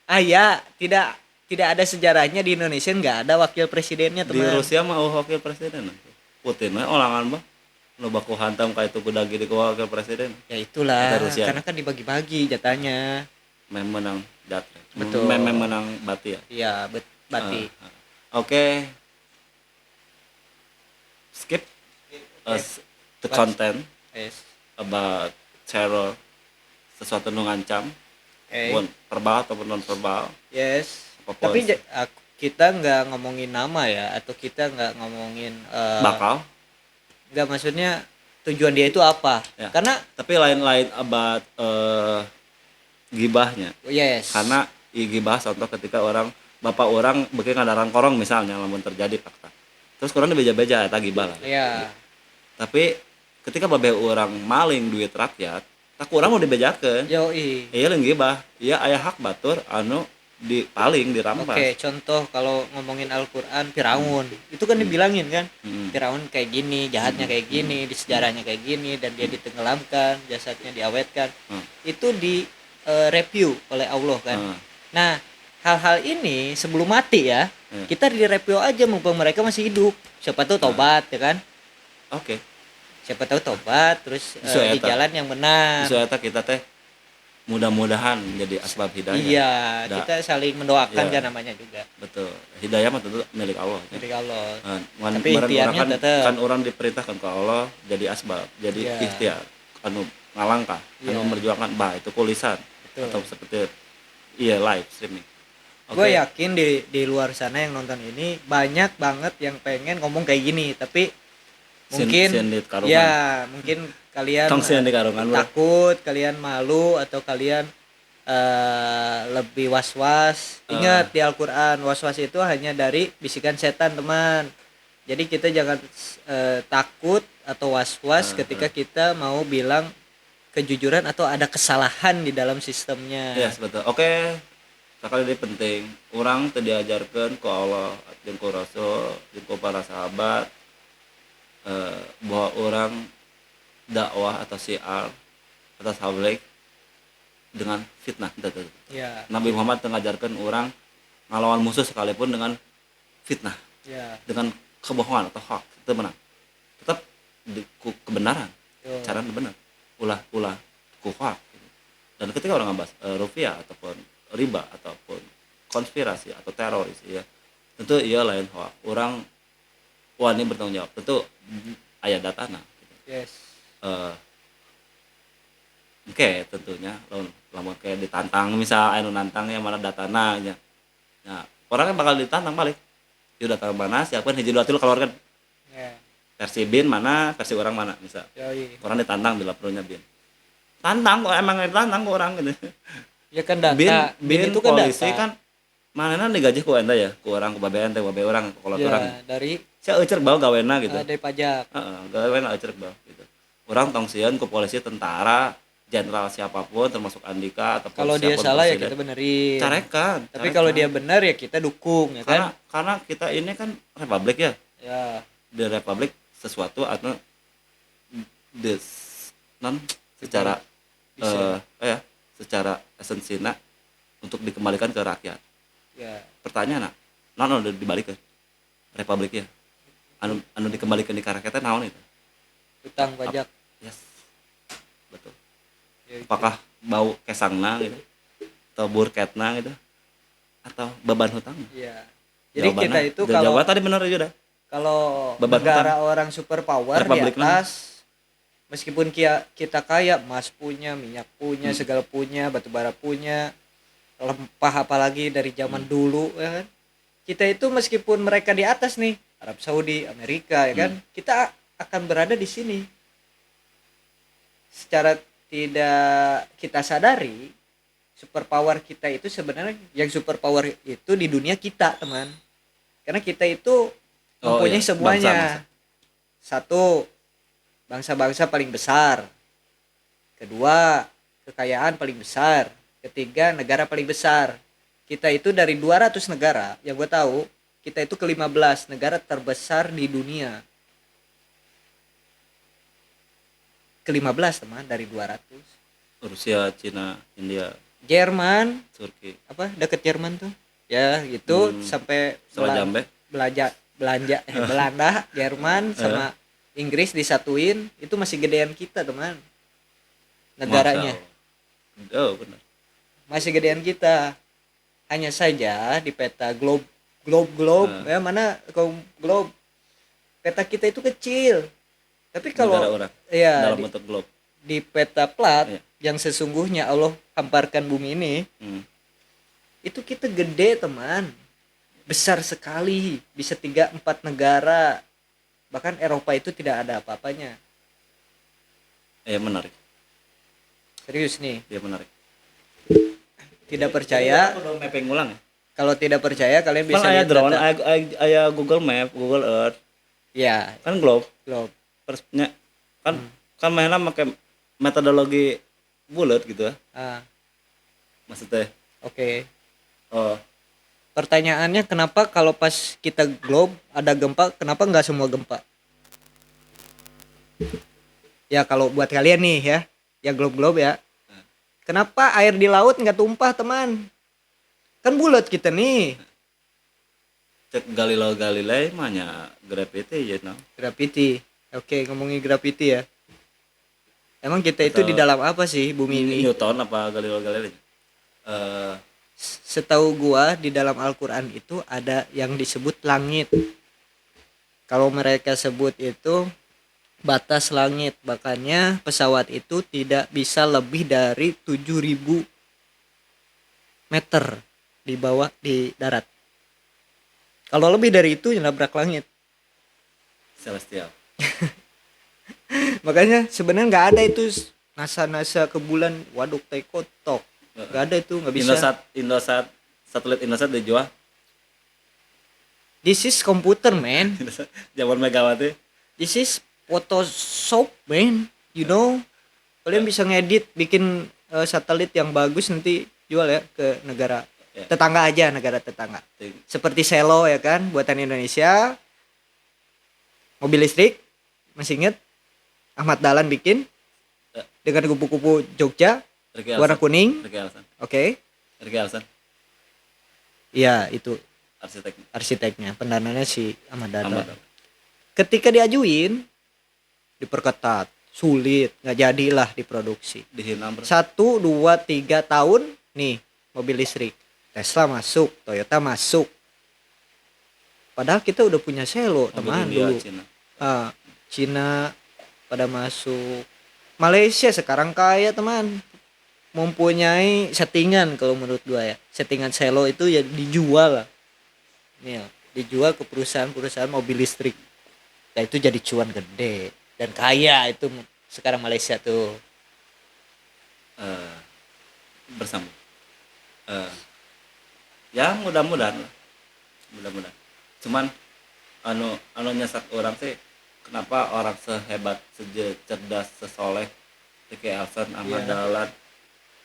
Aya, tidak ada sejarahnya di Indonesia nggak ada wakil presidennya, Di teman. Rusia mah wakil presiden. Putin mah olangan mah. Nu baku hantam ka itu kuda gini ke wakil presiden. Ya itulah, Kita Rusia. karena kan dibagi-bagi jatahnya. Mem menang jatre. Betul. Mem menang bati ya. Iya, Bati. Oke. Skip the content Yes. about terror, sesuatu nu ngancam, Okay. pun verbal ataupun non verbal. Yes. Apapun. Tapi kita nggak ngomongin nama ya, atau kita nggak ngomongin Bakal. nggak, maksudnya tujuan dia itu apa? Ya. Karena Tapi lain-lain about gibahnya. yes. Karena gibah contoh ketika bapak orang bikin ngadaran korong misalnya lamun terjadi fakta. Terus kurang beja-beja eta gibah lah. ya, Tapi ketika babe orang maling duit rakyat, tak kurang mau dibejakeun. yoi. Iya leung gibah. Iya aya hak batur anu dipaling dirampas. Oke, contoh kalau ngomongin Al-Qur'an Firaun, itu kan dibilangin kan, Firaun kayak gini, jahatnya kayak gini, di sejarahnya kayak gini, dan dia ditenggelamkan, jasadnya diawetkan. Itu di review oleh Allah kan. Nah, hal-hal ini sebelum mati ya, kita direview aja mumpung mereka masih hidup. Siapa tahu tobat ya kan? Oke. Siapa tahu tobat terus Isu di eta. jalan yang benar. Isu eta kita teh mudah-mudahan jadi asbab hidayah. Iya, Da. kita saling mendoakan Iya. kan namanya juga. Betul. Hidayah mah tentu milik Allah. Dari Allah. Tapi Tapi ikhtiarnya kan, tetep. kan orang diperintahkan ke Allah jadi asbab, jadi Iya. ikhtiar, anu ngalangkah, anu Iya. memperjuangkan bah itu tulisan Betul. atau seperti live streaming. Gue yakin di luar sana yang nonton ini banyak banget yang pengen ngomong kayak gini, tapi mungkin Sien di karungan. ya mungkin kalian Tong sien di karungan, bro. takut, kalian malu, atau kalian lebih was-was. Ingat di Al-Qur'an was-was itu hanya dari bisikan setan, teman. Jadi kita jangan takut atau was-was ketika kita mau bilang kejujuran atau ada kesalahan di dalam sistemnya. Yes, betul. Oke. Sekali ini penting. Orang teu diajarkeun ku Allah jeung ku Rasul jeung ku para sahabat bahwa orang dakwah atau syiar atau tabligh dengan fitnah. Ya. Nabi Muhammad mengajarkan orang ngelawan musuh sekalipun dengan fitnah, Ya. dengan kebohongan atau hak itu menang. Tetap di kebenaran, Yo. cara benar. Ulah ku hak. Dan ketika orang ngebahas rupiah ataupun riba ataupun konspirasi atau teroris ya, tentu iya lain hoak. Orang wani bertanggung jawab. Tentu aya datana. Yes. Oke, tentunya lamun kayak ditantang misal anu nantangnya mana datana nya. Nah, orang kan bakal ditantang balik. Ieu data mana siapkan hiji dua tilu keluarkan. Ya. Versi bin mana, versi orang mana misal. Yoi. Orang ditantang bila perlunya bin. Tantang kok emang ditantang kok orang gitu. Ya kan data. Bin itu kan polisi data. kan manehna digaji ku enta ya, ku orang ku babean teh babe orang kolot Ya, orang. dari Sia euceuk bae gawena gitu. dari pajak. Heeh, gawena euceuk bae gitu. Orang tong sieun ku polisi, tentara, jenderal siapapun termasuk Andika ataupun Kalau dia siapapun salah ya presiden. kita benerin. Carekan. Tapi kalau dia benar ya kita dukung ya kan? Karena kita ini kan republik ya. Ya. Di republik sesuatu atau secara secara esensinya untuk dikembalikan ke rakyat. Ya. Pertanyaan naon udah dibalikan republik ya. Anu dikembalikan di rakyatnya naon itu? Utang pajak. Yes. Betul. Ya, itu. Apakah bau kesangna gitu? atau burketna gitu atau beban hutang? Iya. Jadi kita itu jawaban tadi benar aja dah. kalau Beban negara orang super power di Republik atas, meskipun kita kaya, emas punya, minyak punya, segala punya, batu bara punya, lempah apalagi dari zaman dulu ya kan. Kita itu meskipun mereka di atas nih, Arab Saudi, Amerika ya kan, kita akan berada di sini. Secara tidak kita sadari, superpower kita itu sebenarnya yang superpower itu di dunia kita, teman. Karena kita itu mempunyai semuanya. Bangsa. Satu, bangsa-bangsa paling besar. Kedua, kekayaan paling besar. Ketiga, negara paling besar. Kita itu dari 200 negara, yang gue tahu, kita itu ke-15 negara terbesar di dunia. Ke-15 teman, dari 200. Rusia, Cina, India, Jerman, Turki. Apa? Deket Jerman tuh. Ya, gitu sampai Belanda, Jerman sama Inggris disatuin, itu masih gedean kita, teman. Negaranya. Oh, benar. Masih gedean kita. Hanya saja di peta globe ya mana globe peta kita itu kecil. Tapi kalau ya dalam bentuk globe di peta plat yang sesungguhnya Allah hamparkan bumi ini, itu kita gede, teman. Besar sekali, bisa 3-4 negara. Bahkan Eropa itu tidak ada apa-apanya. Menarik. Serius nih. Iya, menarik. Tidak percaya? Mapping ulang. Kalau tidak percaya kalian bisa lihat drone, aya Google Map, Google Earth. Ya, kan globe. Persnya kan mainnya pakai metodologi bulat gitu ya. Maksudnya. Oke. Oh. Pertanyaannya, kenapa kalau pas kita globe ada gempa, kenapa nggak semua gempa? Ya kalau buat kalian nih ya globe ya. Kenapa air di laut nggak tumpah, teman? Kan bulat kita nih. Cek Galileo Galilei mahnya gravity ya, no? Gravity. Oke, ngomongin gravity ya. Emang kita itu di dalam apa sih bumi ini? Newton apa Galileo Galilei? Setahu gua di dalam Al-Qur'an itu ada yang disebut langit. Kalau mereka sebut itu batas langit, makanya pesawat itu tidak bisa lebih dari 7.000 meter di bawah di darat. Kalau lebih dari itu nabrak langit. Celestial. Makanya sebenarnya nggak ada itu NASA ke bulan, waduk tai kotok. Nggak ada itu, nggak bisa. Indosat satelit Indosat dijual. This is computer, man. Zaman Megawati. This is Photoshop, man. You know, kalian bisa ngedit, bikin satelit yang bagus, nanti jual ya ke negara tetangga aja, negara tetangga. Seperti Selo ya kan, buatan Indonesia. Mobil listrik, masih inget? Ahmad Dahlan bikin dengan kupu-kupu Jogja, warna kuning. Oke. Ricky Alsan. Iya, itu arsiteknya, pendananya si Ahmad Dahlan. Ketika diajuin, diperketat, sulit, nggak jadilah diproduksi. 1, 2, 3 tahun nih mobil listrik. Tesla masuk, Toyota masuk. Padahal kita udah punya Selo, teman, dulu. Cina pada masuk. Malaysia sekarang kaya, teman. Mempunyai settingan kalau menurut gua ya. Settingan Selo itu ya dijual lah. Nih, dijual ke perusahaan-perusahaan mobil listrik. Nah, itu jadi cuan gede dan kaya itu sekarang Malaysia tuh. Bersambung. Ya mudah-mudahan. Cuman anu nyesak orang sih, kenapa orang sehebat, cerdas, sesoleh Ricky Alsan, Ahmad Dahlan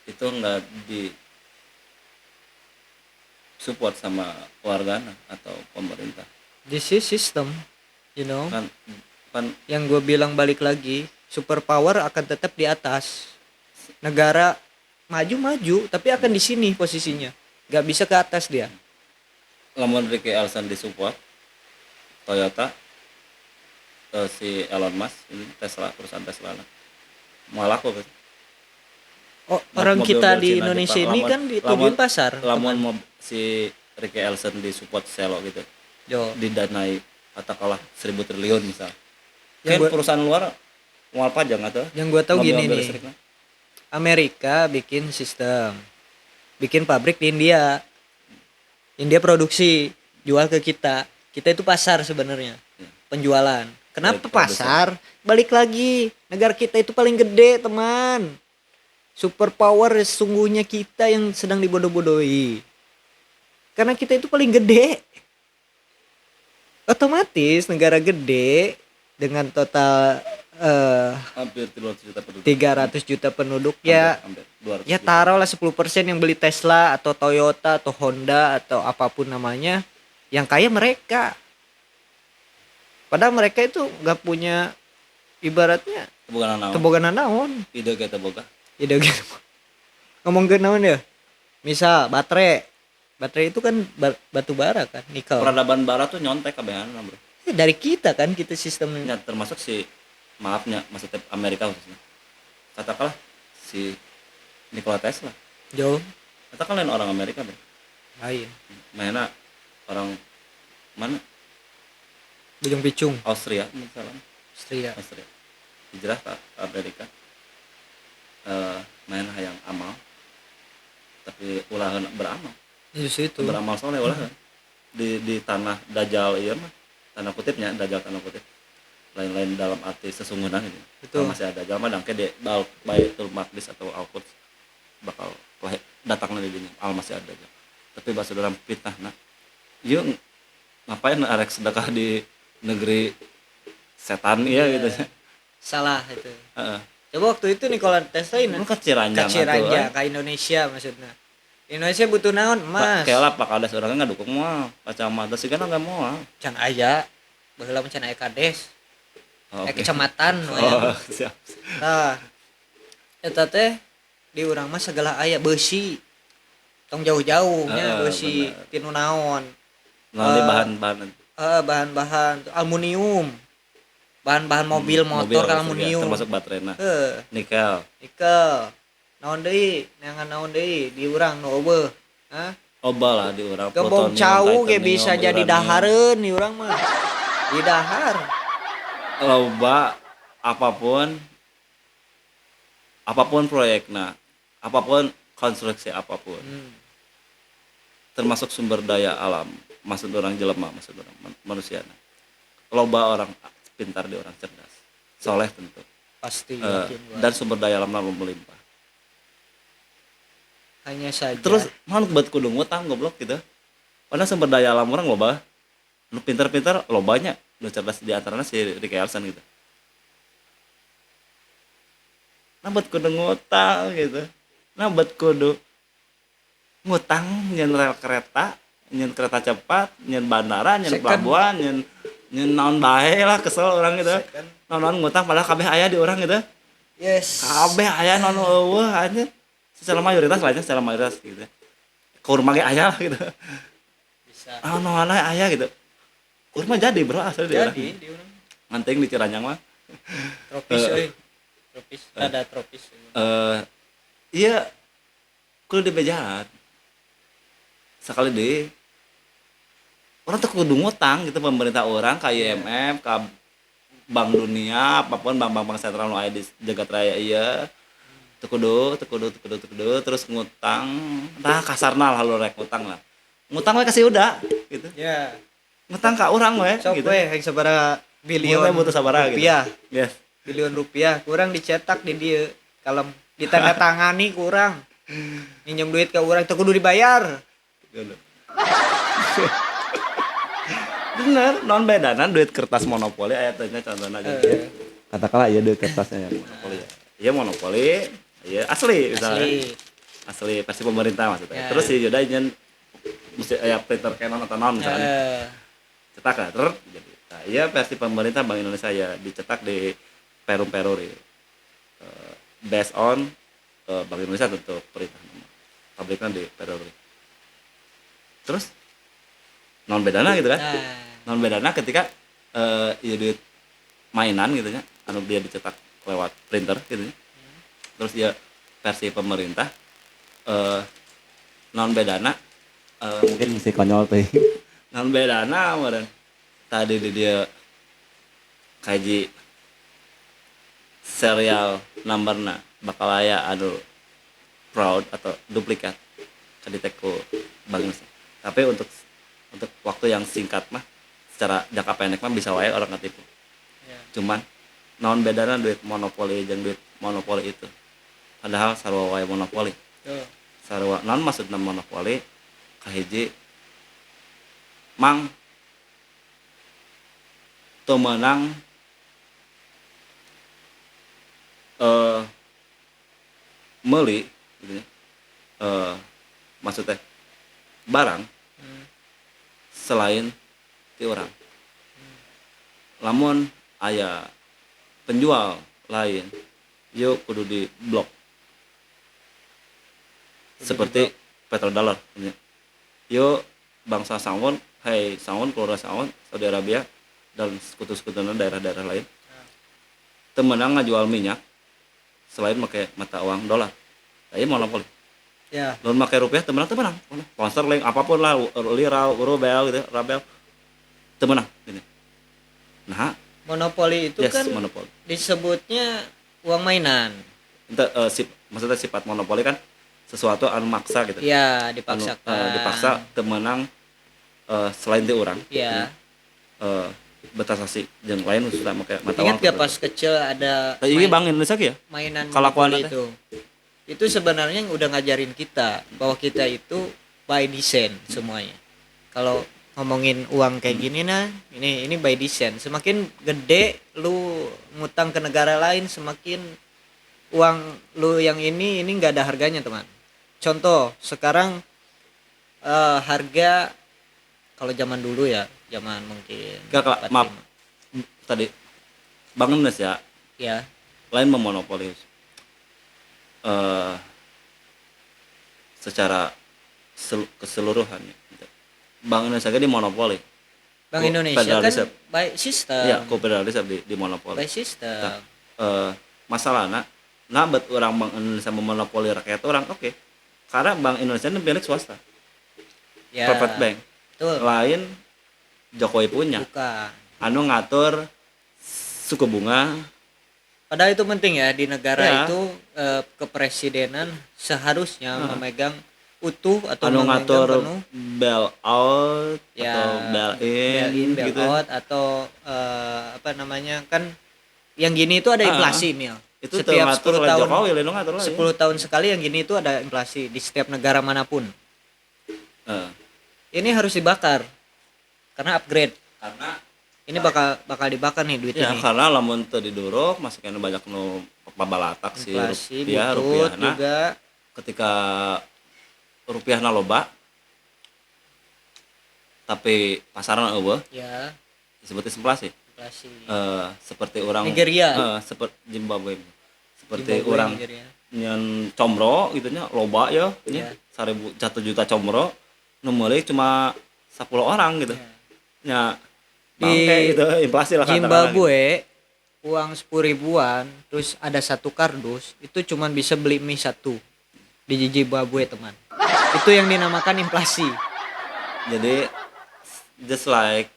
itu nggak di support sama keluarganya atau pemerintah? This is system, you know. Kan yang gue bilang balik lagi, superpower akan tetap di atas. Negara maju tapi akan di sini posisinya, nggak bisa ke atas dia. Lamun Ricky Alsan disupport Toyota, si Elon Musk ini Tesla, perusahaan Tesla lah, malah kok Oh, orang Mobil kita di Cina, Indonesia Jepang. ini kan ditujuin pasar. Lamun mau si Ricky Elson di support selo gitu, Jo. didanai katakanlah 1.000 triliun misal, Yang kan gua, perusahaan luar mau pajang atau yang gua tahu gini mobil nih. listriknya. Amerika bikin sistem, bikin pabrik di India. India produksi, jual ke kita. Kita itu pasar sebenarnya. Penjualan. Kenapa Produsen. pasar? Balik lagi. Negara kita itu paling gede, teman. Super power sesungguhnya kita yang sedang dibodoh-bodohi. Karena kita itu paling gede. Otomatis negara gede dengan total Hampir 300 juta penduduk. 300 juta penduduk ya. Hampir 200 Ya juta. taruhlah 10% yang beli Tesla atau Toyota atau Honda atau apapun namanya, yang kaya mereka. Padahal mereka itu nggak punya ibaratnya Bukan naon. keboganan naon. Ide kita boga. Ide gitu. Ngomong ke naon ya? Misal baterai. Baterai itu kan batu bara kan, nikel. Peradaban barat tuh nyontek kabehan bro. Ya, dari kita kan kita sistemnya. Ya, termasuk si maafnya maksudnya Amerika khususnya. Katakanlah si Nikola Tesla. Jauh Katakan lain orang Amerika bro. lain. Mana orang mana? Bujung picung. Austria misalnya. Austria. Austria. Hijrah ke Amerika. Main hayang amal. Tapi ulah beramal. Justru itu. Beramal soleh ulah. Di tanah Dajjal iya mah. Tanda kutipnya Dajjal tanda kutip. Lain-lain dalam arti sesungguhnya gitu. Betul. Kalau masih ada Dajjal mah dangke di Baitul Maqdis atau Al-Quds bakal datang di dunia. Masih ada Dajjal. Tapi bahasa dalam fitnah nah. Yuk ngapain arek sedekah di negeri setan iya gitu. Salah itu. Heeh. Coba waktu itu Nikola Tesla ini Lu ke Ciranjang Ciranjang ke Indonesia maksudnya. Indonesia butuh naon? Emas. kayak lah Pak Kades orangnya nggak dukung mah kacamata sih kan nggak mau. Can aya. Baheula mah can aya kades. Oke. Kecamatan we. Oh, siap. Tah. Eta teh di urang mah segala aya besi. Tong jauh-jauhnya besi bener. tinu naon. Nanti bahan-bahan Bahan-bahan aluminium. Bahan-bahan mobil motor kan aluminium. termasuk baterai nah. Heuh. Nikel. Nikel. Naon deui? Neangan naon deui di urang nu eueuh. Hah? Oba lah di urang Gembong cau ge bisa jadi dahareun di urang mah. Di dahar. Loba apapun proyekna, apapun konstruksi apapun, termasuk sumber daya alam, maksud orang jelema, maksud orang manusia. Loba orang pintar di orang cerdas, soleh tentu, Pasti yakin gua. dan sumber daya alam lalu melimpah. Hanya saja. Terus mana buat kudu ngutang goblok gitu. Padahal sumber daya alam orang loba, nu pintar-pintar lobanya, nu cerdas di antaranya si Ricky Elson gitu. Nah buat kudu ngutang gitu. Nah buat kudu ngutang nyen rel kereta, nyen kereta cepat, nyen bandara, nyen pelabuhan, nyen naon bae lah kesel orang gitu. Naon ngutang padahal kabeh aya di orang gitu. Yes. Kabeh aya naon eueuh anjir. Secara mayoritas lah secara mayoritas gitu. Kurma ge aya lah gitu. Bisa. Naon aya gitu. Kurma jadi bro asli di orang. Jadi di urang Nganting di Ciranjang mah. tropis euy. Tropis, ada tropis. Iya kudu dibejalan. Sekali deh orang tuh kudu ngutang gitu pemerintah orang ke IMF ke Bank Dunia apapun bank sentral nu aya di jagat raya ieu teu kudu terus ngutang tah kasarna lah lu rek ngutang lah ngutang we kasih udah gitu Ya. ngutang ka urang we Sok gitu we hayang sabaraha bilion butuh sabaraha gitu rupiah. yes Bilion rupiah kurang dicetak di dieu kalem ditandatangani kurang. Minjem duit ke urang teu kudu dibayar. bener non bedanan duit kertas monopoli aya teh contohna gitu katakanlah iya duit kertasnya yang monopoli ya iya monopoli iya asli misalnya asli versi pemerintah maksudnya terus si Yoda nyen mesti aya printer Canon atau non misalnya cetak lah terus jadi nah, iya versi pemerintah Bank Indonesia ya dicetak di perum-perum based on Bank Indonesia tentu perintah pabriknya di perum terus non bedana gitu kan non bedana ketika iya duit mainan gitu ya anu dia dicetak lewat printer gitu ya. Terus ya versi pemerintah non bedana mungkin si konyol teh non bedana meureun tadi di dia kaji serial numberna bakal aya anu fraud atau duplikat kadetek ku Bank Indonesia. Tapi untuk waktu yang singkat mah secara jangka pendek mah bisa wae orang ngatipu. Cuman non bedana duit monopoli jeung duit monopoli itu. Padahal sarua wae monopoli. Sarua non maksudna monopoli kahiji mang teu meunang meuli gitu nya. Maksudnya barang selain ti orang. Lamun aya penjual lain yuk kudu di blok seperti petrodollar yuk bangsa Sangon hai Sangon keluarga Sangon Saudi Arabia dan sekutu-sekutunya daerah-daerah lain temenang ngajual minyak selain pakai mata uang dolar tapi monopoli Ya. non pakai rupiah temenang sponsor link apapun lah lira rubel gitu rabel temenang gini nah Monopoli itu yes, kan monopoli. disebutnya uang mainan. Maksudnya sifat monopoli kan sesuatu anu maksa gitu. Iya, dipaksakan. Dipaksa temenang selain ti orang. Iya. Bertransaksi jeung lain khususnya make mata Ingat uang. gak pas kecil ada Ini Bank Indonesia ya? mainan Kelakuan monopoli itu. Itu sebenarnya udah ngajarin kita bahwa kita itu by design semuanya. Kalau ngomongin uang kayak gini nah, ini by design. Semakin gede lu ngutang ke negara lain, semakin uang lu yang ini nggak ada harganya, teman. Contoh, sekarang harga kalau zaman dulu ya, zaman mungkin Maaf. Tadi Bank Indonesia ya, lain memonopoli secara keseluruhan gitu. Bank Indonesia kan di monopoli. Bank Indonesia kan by system. Iya, federalisme di monopoli. By system. Masalahnya bet orang Bank Indonesia memonopoli rakyat orang, oke. Karena Bank Indonesia itu milik swasta. Ya. Private bank. Betul. Lain Jokowi punya. Bukan. Anu ngatur suku bunga. Padahal itu penting ya di negara Ya. itu kepresidenan seharusnya memegang utuh atau Anu memegang ngatur penuh bail out ya, atau bail in bail gitu. out atau apa namanya kan yang gini itu ada inflasi Mil. Itu Setiap ngatur 10 oleh tahun Jokowi, lain ngatur lah. 10 tahun sekali yang gini itu ada inflasi di setiap negara manapun. Ini harus dibakar karena upgrade. Karena Ini bakal dibakar nih duit ya, ini. karena lamun teu didorong masih kena banyak nu pabalatak si Inflasi, rupiah butut rupiahna. juga. Ketika rupiahna loba tapi pasaran eueuh Ya, disebut inflasi. inflasi. Seperti orang Nigeria. seperti Zimbabwe. Seperti Zimbabwe, orang Nigeria. nyen comro gitu nya loba ya, Ya. 1 juta comro nu meuli cuma 10 orang gitu. Ya. Nya Di gitu inflasi lah katakanlah gitu. Zimbabwe uang 10 ribuan terus ada satu kardus itu cuman bisa beli mie satu di Zimbabwe, teman. Itu yang dinamakan inflasi. Jadi just like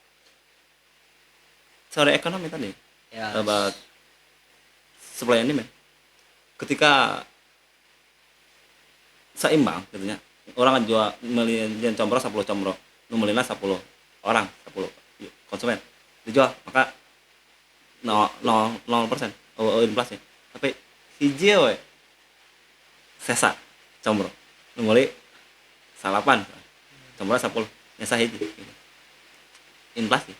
sore ekonomi tadi Ya. about supply and demand. Ketika seimbang gitu nya. Orang jual melian combro 10 combro, nu melina 10 orang, 10 konsumen. Dijual maka 0% inflasi. Tapi hiji we sesa combro. Nu meuli salapan. Combro 10, nyesa hiji. Inflasi.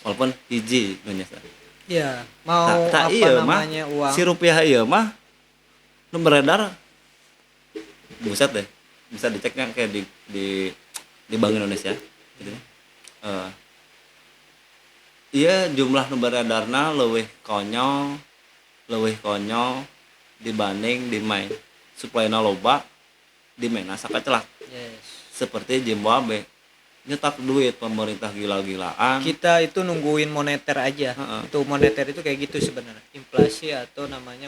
Walaupun hiji nu nyesa. Ya, mau apa iya namanya uang. Si rupiah ieu mah nu beredar buset deh. Bisa diceknya kayak di Bank Indonesia gitu. Iya jumlah nu beredarna leuwih konyol dibanding di main supply-na loba di mana sakacelak. Yes. Seperti Zimbabwe nyetak duit pemerintah gila-gilaan. Kita itu nungguin moneter aja. Itu moneter itu kayak gitu sebenarnya. Inflasi atau namanya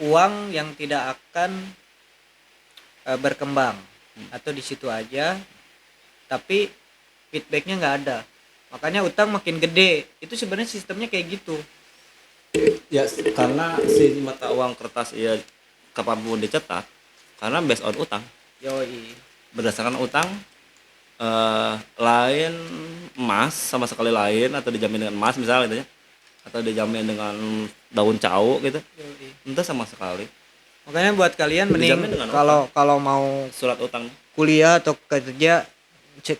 uang yang tidak akan berkembang atau di situ aja, tapi feedbacknya nggak ada, makanya utang makin gede. Itu sebenarnya sistemnya kayak gitu. Ya karena si mata uang kertas ya kapanpun dicetak karena based on utang, Yoi. berdasarkan utang, lain emas sama sekali lain atau dijamin dengan emas misalnya gitu ya, atau dijamin dengan daun cau gitu, Yoi. entah sama sekali Makanya buat kalian dijamin mending dengan kalau utang, kalau mau surat utang. kuliah atau kerja,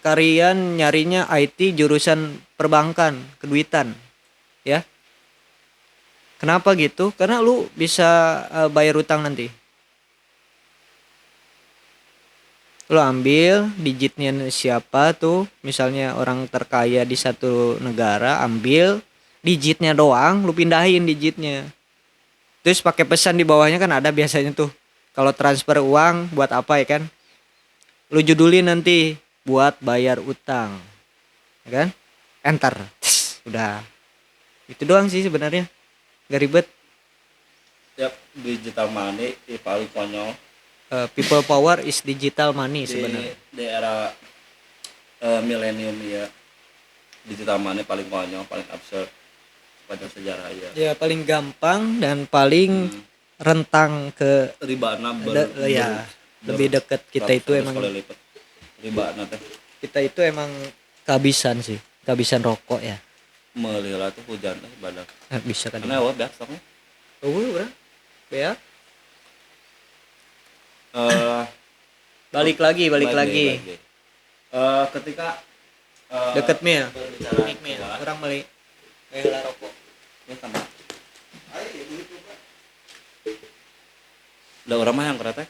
kalian nyarinya IT jurusan perbankan, keduitan, ya. Kenapa gitu? Karena lu bisa bayar utang nanti. Lu ambil digitnya siapa tuh, misalnya orang terkaya di satu negara, ambil digitnya doang, lu pindahin digitnya. Terus pakai pesan di bawahnya kan ada biasanya tuh. Kalau transfer uang buat apa ya kan? Lu judulin nanti buat bayar utang, ya kan? Enter. Tes, udah. Itu doang sih sebenarnya. Gak ribet. Yap, digital money paling konyol People power is digital money di sebenarnya. era milenium ya. Digital money paling konyol, paling absurd sepanjang sejarah ya. Ya paling gampang dan paling rentang ke Riba ya lebih dekat kita itu ratus emang, kali lipat riba nanti kita itu emang kehabisan sih, kehabisan rokok ya. melila tuh hujan badak Bisa kan karena awal biasa stoknya. bro ya. eh Balik lagi ketika deket mil berbicara mik mil coba, orang beli bela rokok. ya sama udah orang mah yang kereta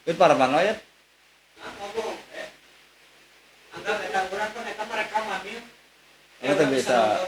itu para mana ya Anggap eta urang kan eta mah rekaman ya. itu bisa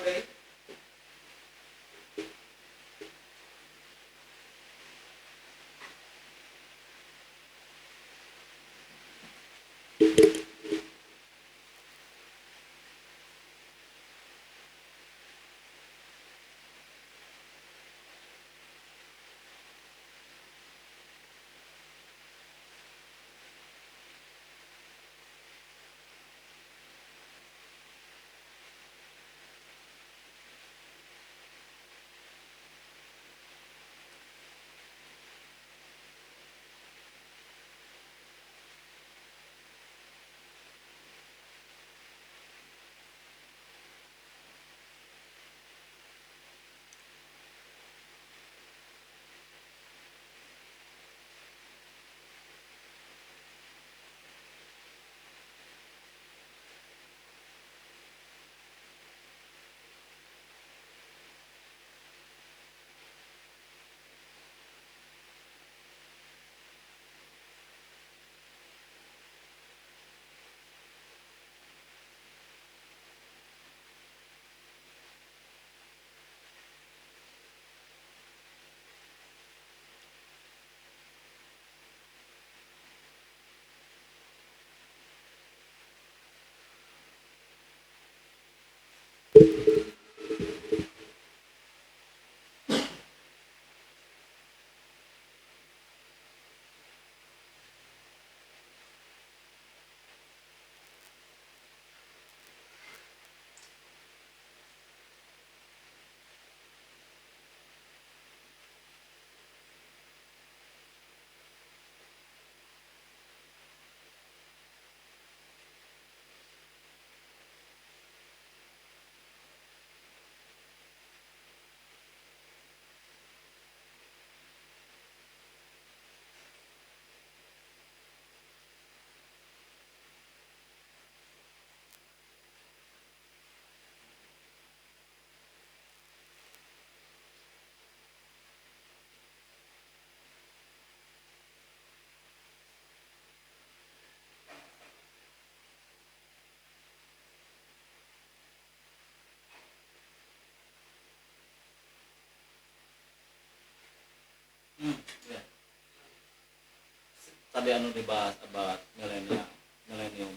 tadi anu dibahas abad milenium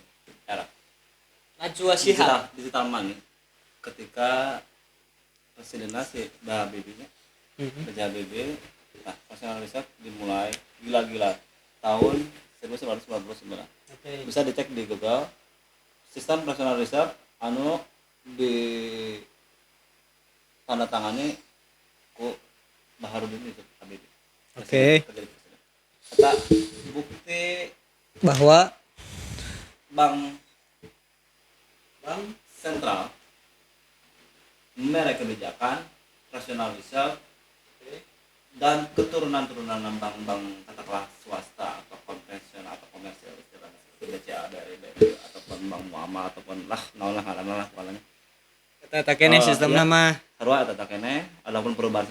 era digital money ketika presidennya si Habibie nah national reserve dimulai gila-gila tahun 1999. Bisa dicek di Google sistem national reserve anu di tanda tangani ku Baharudin itu Habibie. Kata bukti bahwa bank sentral merek kebijakan national reserve dan keturunan-turunan bank-bank katakanlah swasta atau konvensional atau komersial istilahnya seperti BCA dari BRI ataupun Bank Muamalah ataupun ngaranna pokoknya eta kene sistem nama sarua eta kene adapun perubahan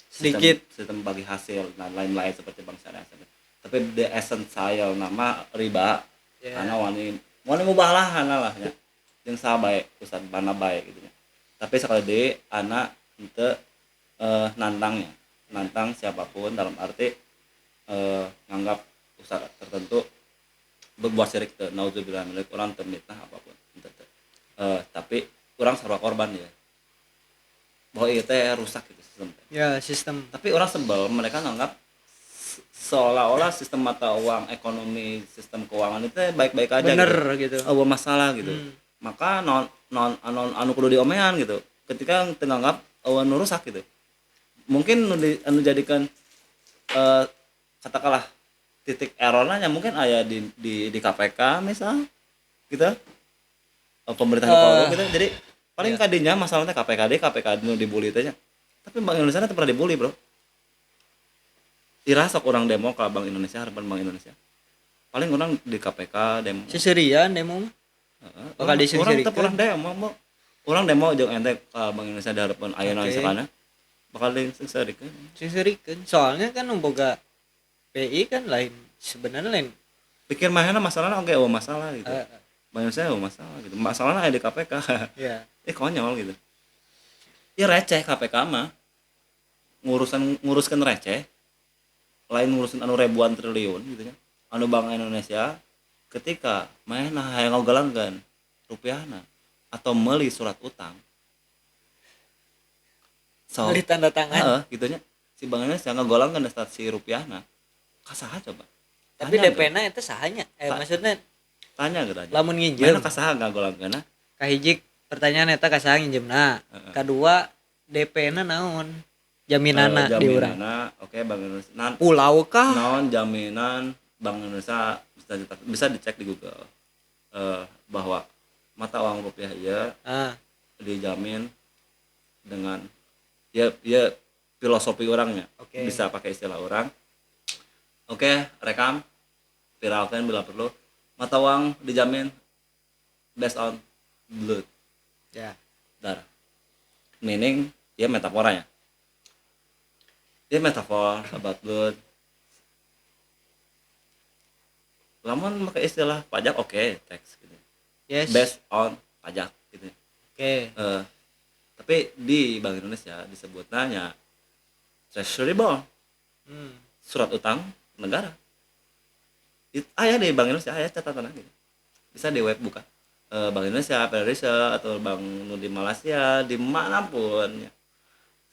sedikit sistem bagi hasil dan lain-lain seperti bank syariah tapi the essence saya nama riba karena wani mubah lah nya jeung sabae pusat bana bae gitu nya tapi sekali deui anak henteu nantang siapapun dalam arti nganggap usaha tertentu berbuat syirik teu nauzubillah min dzalik urang teu mitnah apapun tapi urang sarua korban ya bahwa itu rusak gitu sistem sistem tapi orang sebel mereka nganggap seolah-olah sistem mata uang ekonomi sistem keuangan itu baik-baik aja bener gitu masalah gitu maka anu kudu diomehan gitu ketika tenganggap anu rusak gitu mungkin anu jadikan katakanlah titik errornya mungkin aya di KPK misal gitu pemerintah korup gitu jadi paling kadinya masalahnya KPK nu dibully teh nya tapi Bank Indonesia teh pernah dibully bro irasok orang demo ke Bank Indonesia harapan Bank Indonesia paling orang di KPK demo seserian demo bakal diserikan orang demo orang demo jeung ente ke Bank Indonesia di harapan ayeuna sakana bakal diserikan soalnya kan boga BI kan lain sebenarnya lain pikir mahena masalahnya oke masalah gitu Bank Indonesia masalah gitu masalahnya ada di KPK konyol gitu ya receh KPK mah nguruskan receh lain ngurusin anu ribuan triliun gitu ya anu Bank Indonesia ketika mana hayang ngogalangkeun rupiahna atau meuli surat utang meuli tanda tangan gitu nya si Bank Indonesia ngogolangkeun si rupiahna kasaha coba tapi DP-na eta sahanya maksudnya tanya gitu aja lamun nginjem mana kasaha ngogolangkeun kahiji pertanyaan eta kasaha nginjemna kedua DP-na naon jaminanna di urang oke Bank Indonesia pulau kah naon jaminan Bank Indonesia bisa dicek di Google bahwa mata uang rupiah ieu dijamin dengan ya filosofi orangnya bisa pakai istilah orang rekam viralkan bila perlu mata uang dijamin based on blood darah meaning ya metaforanya dia metafor about blood lamun pakai istilah pajak tax gitu based on pajak gitu tapi di Bank Indonesia disebutnya treasury bond surat utang negara aya di Bank Indonesia aya catatan gitu bisa di web buka Bank Indonesia, Indonesia atau Bank di Malaysia dimanapun ya.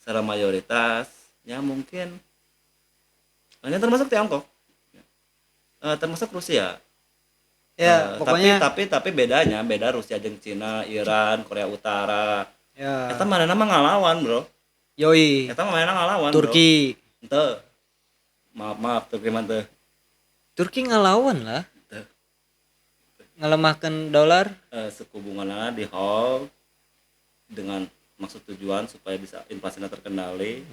Secara mayoritasnya mungkin hanya termasuk Tiongkok termasuk Rusia pokoknya tapi beda Rusia jeung Cina, Iran, Korea Utara eta mana mah ngalawan bro eta mah ngalawan Turki henteu maaf Turki mah teu Turki ngalawan lah ngelemahkan dolar suku bunganya di hold dengan maksud tujuan supaya bisa inflasinya terkendali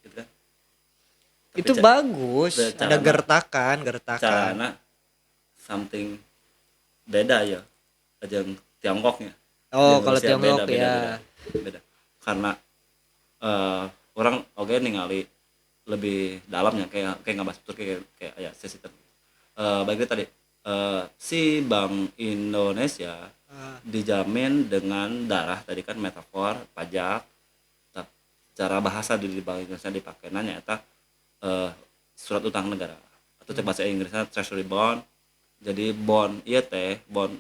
gitu kan tapi itu bagus ada gertakan carana something beda ya aja Tiongkoknya kalau Tiongkok beda karena orang ningali lebih dalamnya kayak ngebahas Turki kayak ya sesi baik tadi si Bank Indonesia dijamin dengan darah tadi kan metafor pajak cara bahasa di Bank Indonesia dipakai nanya eta surat utang negara Itu teh bahasa Inggrisnya treasury bond. Jadi bond ieu teh bond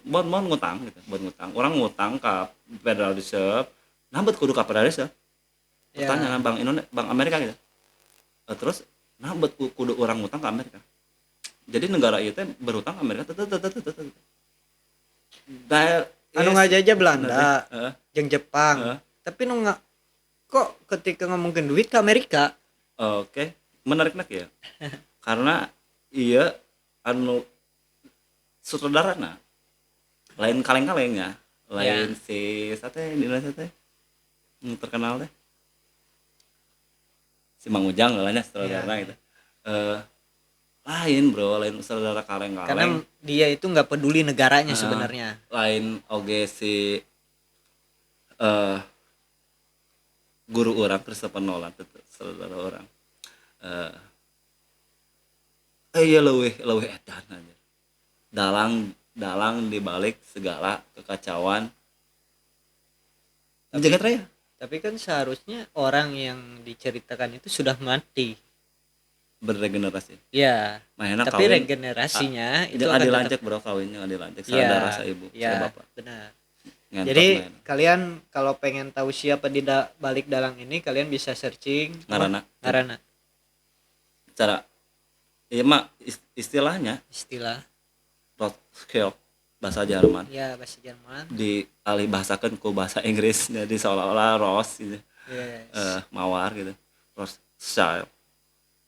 ngutang gitu, bond ngutang. Orang ngutang ka Federal Reserve, nah bet kudu ka Federal Reserve. Pertanyaan Bank Indonesia, Bank Amerika gitu. Terus nah bet kudu orang ngutang ke Amerika. Jadi negara ieu teh berhutang ke Amerika. Anu ngajajah Belanda jeung Jepang. Heeh. Tapi nu kok ketika ngomongin duit ke Amerika. Oke, menarik ya. Karena iya anu sutradarana lain kaleng-kalengnya, lain si sate di Indonesia teh terkenal teh si Mang Ujang lah nya sutradarana gitu. Lain bro, lain sutradara kaleng-kaleng. Karena dia itu nggak peduli negaranya sebenarnya. Lain oge si guru orang Christopher Nolan itu saudara orang. Iya leuwih edan aja. Dalang dibalik segala kekacauan jagat raya. Tapi kan seharusnya orang yang diceritakan itu sudah mati. Berregenerasi. Ya. Mahena tapi kawin, regenerasinya itu akan akan dilanjut bro, kawinnya akan dilanjut saudara sa ibu, sa bapak. Benar. Ngentot Jadi mahena. kalian kalau pengen tahu siapa di balik dalang ini, kalian bisa searching Ngaranna. Cara iya mah istilahnya istilah Rothschild bahasa Jerman. ya bahasa Jerman Dialih bahasakan ku bahasa Inggris, jadi seolah-olah Ross gitu. Mawar gitu. Rothschild.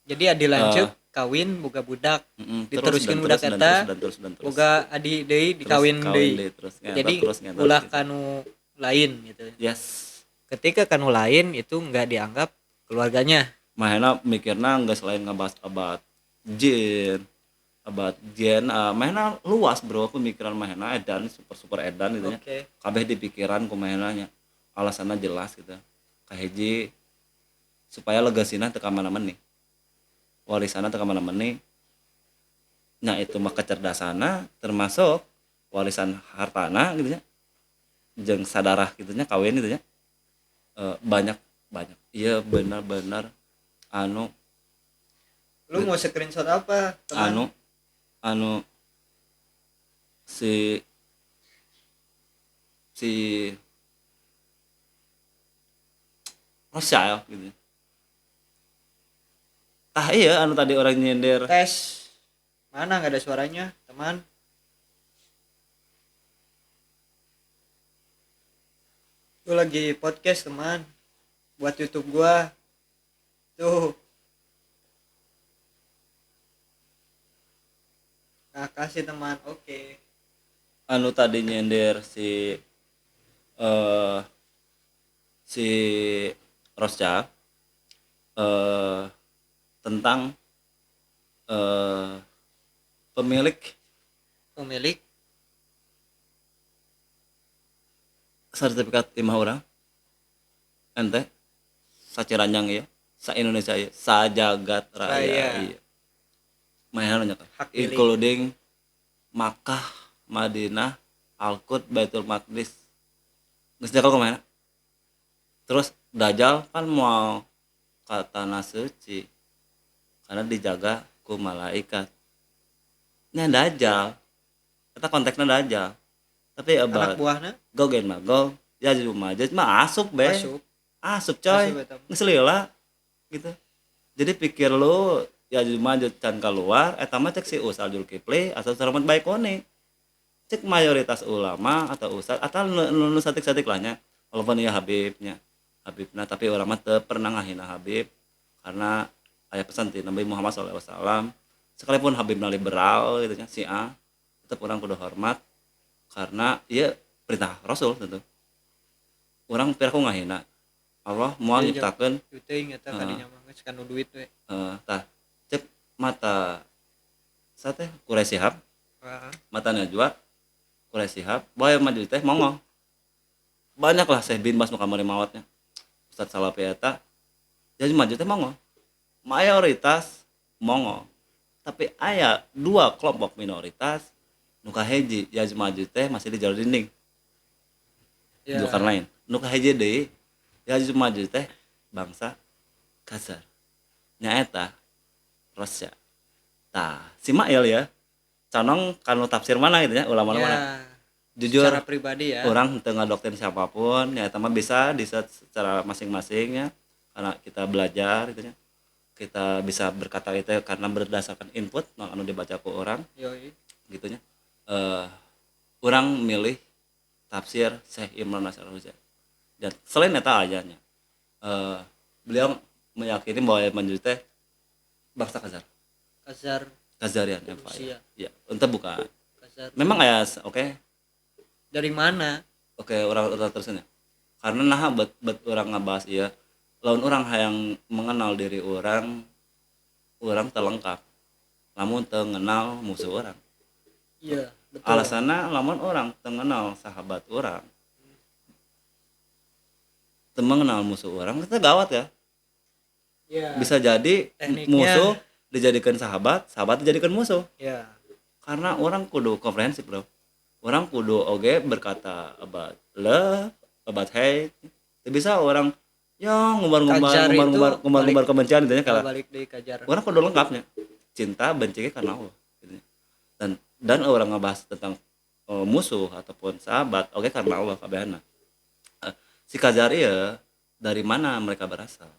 Jadi adi lanjut kawin boga budak diteruskeun budak eta boga adi deui dikawin deui jadi ulah kanu lain gitu. Ketika kanu lain itu enggak dianggap keluarganya. Mahena mikirna enggak selain ngebahas abad jin mahena luas bro, pemikiran mahena edan super edan gitu nya. Kabeh di pikiran ku mahenanya alasanna jelas gitu. Kahiji supaya legasina teu ka mana-mana nih. Warisanna teu ka mana-mana nih. Nya itu mah kecerdasana termasuk warisan hartana gitu nya. Jeung sadarah gitu nya kawin gitu nya. Banyak. Iya benar-benar anu lu mau screenshot apa teman? anu si Rothschild gitu. Iya anu tadi orang nyender. Tes. Mana enggak ada suaranya, teman? Gue lagi podcast, teman. Buat YouTube gua. Tuh. Nah, kasih teman. Oke. Anu tadi nyender si Rothschild tentang pemilik sertifikat imah orang ente saciranjang ya sa Indonesia ya sa jagat raya iya mahal nya including Makkah, Madinah, Al-Quds, Baitul Maqdis geus jakal kumaha. Terus Dajjal kan mau ka tanah suci karena dijaga ku malaikat. Nya Dajjal eta konteksna Dajjal. Tapi anak buahna Gog and Magog ya Majud mah asup coy geus lila gitu. Jadi pikir lu ya Majud can keluar eta mah cek si Ustaz Zulkifli asal Selamat Baikoni. Cek mayoritas ulama atau ustaz atau nu satik-satik lahnya walaupun ya Habibna tapi orang mah teu pernah ngahina Habib karena aya pesan ti Nabi Muhammad SAW sekalipun Habibna liberal gitu nya Syiah tetap orang kudu hormat karena ieu perintah Rasul tentu. Orang piraku ngahina Allah moal nyiptakeun teuing eta kadinya mah geus kanu duit we. Tah cek mata sate Quraisy Shihab mata Najwa Quraisy Shihab bae maju teh monggo banyak lah Syekh bin Bas nu kamari mawatnya Ustaz Salafi eta jadi maju teh monggo mayoritas monggo tapi aya dua kelompok minoritas nu kahiji ya maju teh masih di jalur dinding bukan lain nu kahiji deui ya maju teh bangsa kasar nya eta Rothschild tah si Mail ya canong kanu tafsir mana gitu ya ulama Ya, mana jujur secara pribadi ya. orang tengah doktrin siapapun ya teman bisa di secara masing-masingnya karena kita belajar gitu ya kita bisa berkata itu karena berdasarkan input anu dibaca ke orang Yoi. gitunya orang milih tafsir Syekh Imran Nasir Huzair dan selain eta ajanya beliau meyakini bahwa Manjuri teh bangsa Khazar Kasar Khazarian Rusia. Empire ya untuk bukan Kasar. memang ya oke Dari mana? orang terusannya karena nah bet orang ngebahas iya lawan orang yang mengenal diri orang terlengkap namun tengenal musuh orang Iya, betul. alasannya lamun orang tengenal sahabat orang mengenal musuh orang kita gawat ya Ya. bisa jadi Tekniknya. musuh dijadikan sahabat dijadikan musuh Ya. karena orang kudu komprehensif bro orang kudu oge berkata about love about hate bisa orang ya ngumbar kebencian gitu ya kalau balik dari kajar. orang kudu lengkapnya cinta benci karena Allah gitu. dan orang ngebahas tentang musuh ataupun sahabat oke karena Allah kabehana si Kazaria dari mana mereka berasal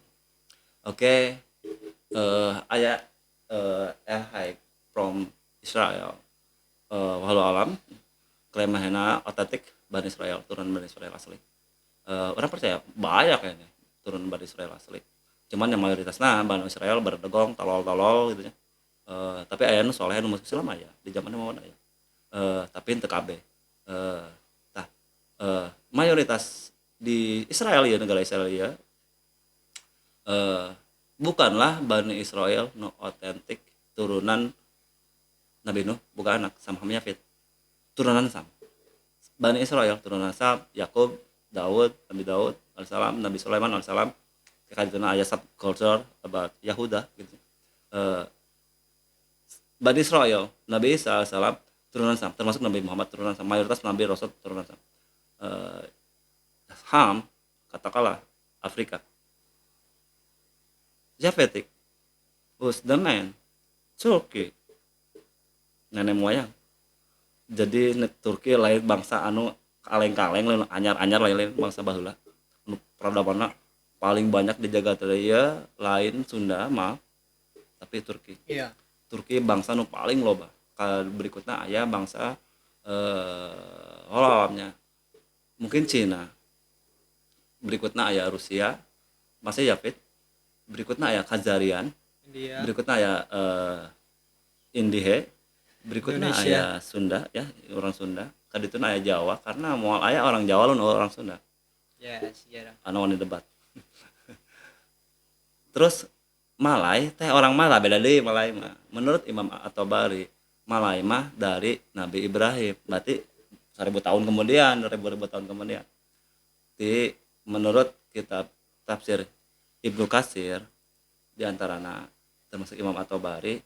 oke ayat Elhai from Israel walau alam klaimahena otentik Bani Israel turun Bani Israel asli orang percaya banyak kayaknya turun Bani Israel asli cuman yang mayoritasnya Bani Israel berdegong tolol gitu ya tapi ayah nu soleh nu masuk Islam aja di zaman mau ya tapi ente kabeh mayoritas di Israel ya negara Israel ya bukanlah Bani Israel no otentik turunan Nabi Nuh bukan anak Sam Hamyafid turunan Sam Bani Israel turunan Sam Yakub Daud Nabi Daud alaihissalam Nabi Sulaiman alaihissalam kayak itu ayat subculture about Yahuda gitu Bani Israel Nabi Isa alaihissalam turunan Sam termasuk Nabi Muhammad turunan Sam mayoritas Nabi Rasul turunan Sam Ham katakanlah Afrika Japhetic was the man Turki nenek moyang jadi Turki lain bangsa anu kaleng-kaleng lain anyar-anyar lain bangsa baheula anu peradabanna paling banyak dijaga teh lain Sunda maaf tapi Turki Iya. Turki bangsa nu paling loba berikutnya aya bangsa alamnya mungkin Cina berikutnya aya Rusia masih Japhet berikutnya aya Khazarian India. berikutnya aya Indihe berikutnya Indonesia. aya Sunda ya orang Sunda kadituna aya Jawa karena moal aya orang Jawa lawan orang Sunda Ya, sejarah. anu wani debat terus Malay teh orang Malay beda deui Malay mah menurut Imam At-Tabari Malay mah dari Nabi Ibrahim berarti 1000 tahun kemudian 2000 tahun kemudian di menurut kitab tafsir Ibnu Katsir diantarana termasuk Imam At-Tabari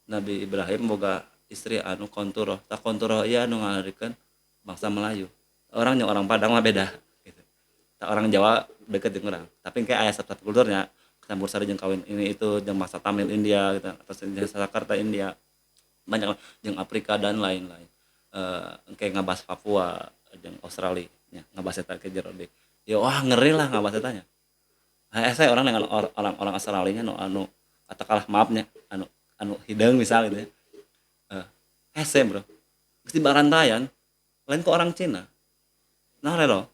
Nabi Ibrahim boga istri anu konturoh tak konturoh iya anu ngarikeun bangsa Melayu orangnya orang Padang mah beda gitu. Tak orang Jawa deket jeung urang tapi kayak aya satu kulturnya campur sari jeung kawin ini itu jeung masa Tamil India gitu atau jeung Sakarta India banyak jeung Afrika dan lain-lain kayak ngabas Papua jeung Australia nya ngabas eta ke jero deui ya wah ngeri lah ngabas eta nya saya orang dengan orang Australia nya anu katakanlah maafnya anu hidung misal gitu ya hese bro geus di barantayan lain kok orang Cina nah lelo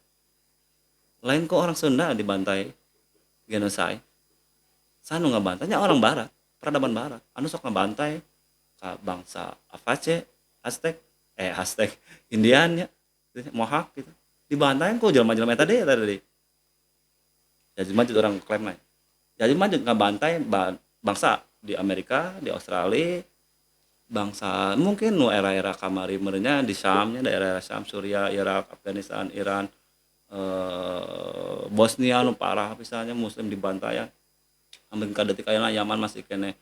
lain kok orang Sunda dibantai genocide sanu ngabantainya orang barat peradaban barat anu sok ngabantai ka bangsa Apache Aztec Indian ya Mohawk gitu dibantai kok jelema-jelema eta deui tadi jadi maju orang klaim lain jadi maju ngabantai bangsa di Amerika di Australia bangsa mungkin nu era-era kamari merenya di Syamnya daerah Syam Suriah Irak Afghanistan Iran Bosnia nu parah misalnya muslim dibantai amun ka detik ayeuna Yaman masih kene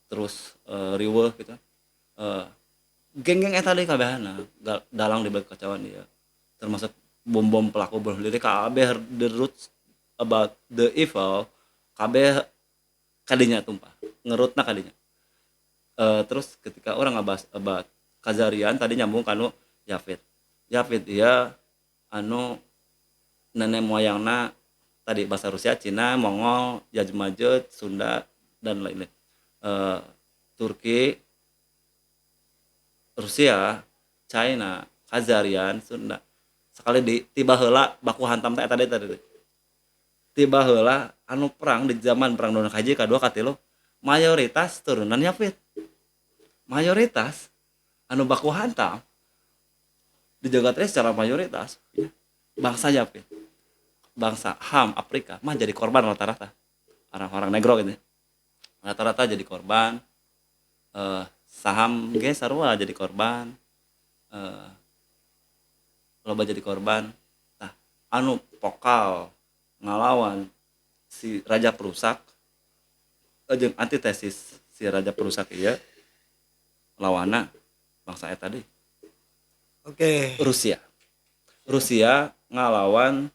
terus riweuh gitu geng-geng eta deui kabehana dalang dibalik kacauan dia termasuk bom-bom pelaku bunuh diri kabeh the roots about the evil kabeh kadinya tumpah ngerutna kadinya Terus ketika orang ngabahas Khazarian tadi nyambung kanu Yafit. Yafit dia anu nenek moyangna tadi bahasa Rusia, Cina, Mongol, Yajud-Majud, Sunda dan lain-lain. Turki, Rusia, China, Khazarian, Sunda. Sekali di tiba heula baku hantam teh eta tadi. Tiba heula anu perang di zaman perang dunia kahiji kadua katilu mayoritas turunan Yafit. Mayoritas anu baku hantam dijaga teh secara mayoritas ya, bangsa Yafit. Bangsa Ham Afrika mah jadi korban rata-rata. Orang-orang negro gitu. Rata-rata jadi korban. Saham ge sarua jadi korban. Loba jadi korban. Nah, anu pokal ngalawan si raja perusak jeung antitesis si raja perusak ieu lawana bangsa eta deui. Oke. Rusia ngalawan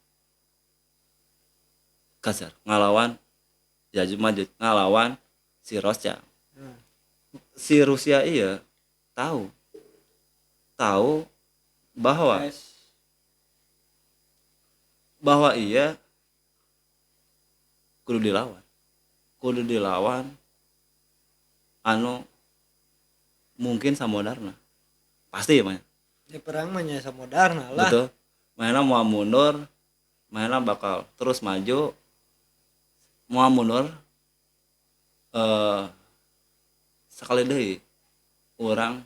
Khazar, ngalawan Yajud-Majud, ngalawan si Rothschild. Si Rusia ieu tahu bahwa ia kudu dilawan anu mungkin samodarna pasti ya Di perang mah nya samodarna lah. betul mana mau mundur mana bakal terus maju mau mundur sekali deui orang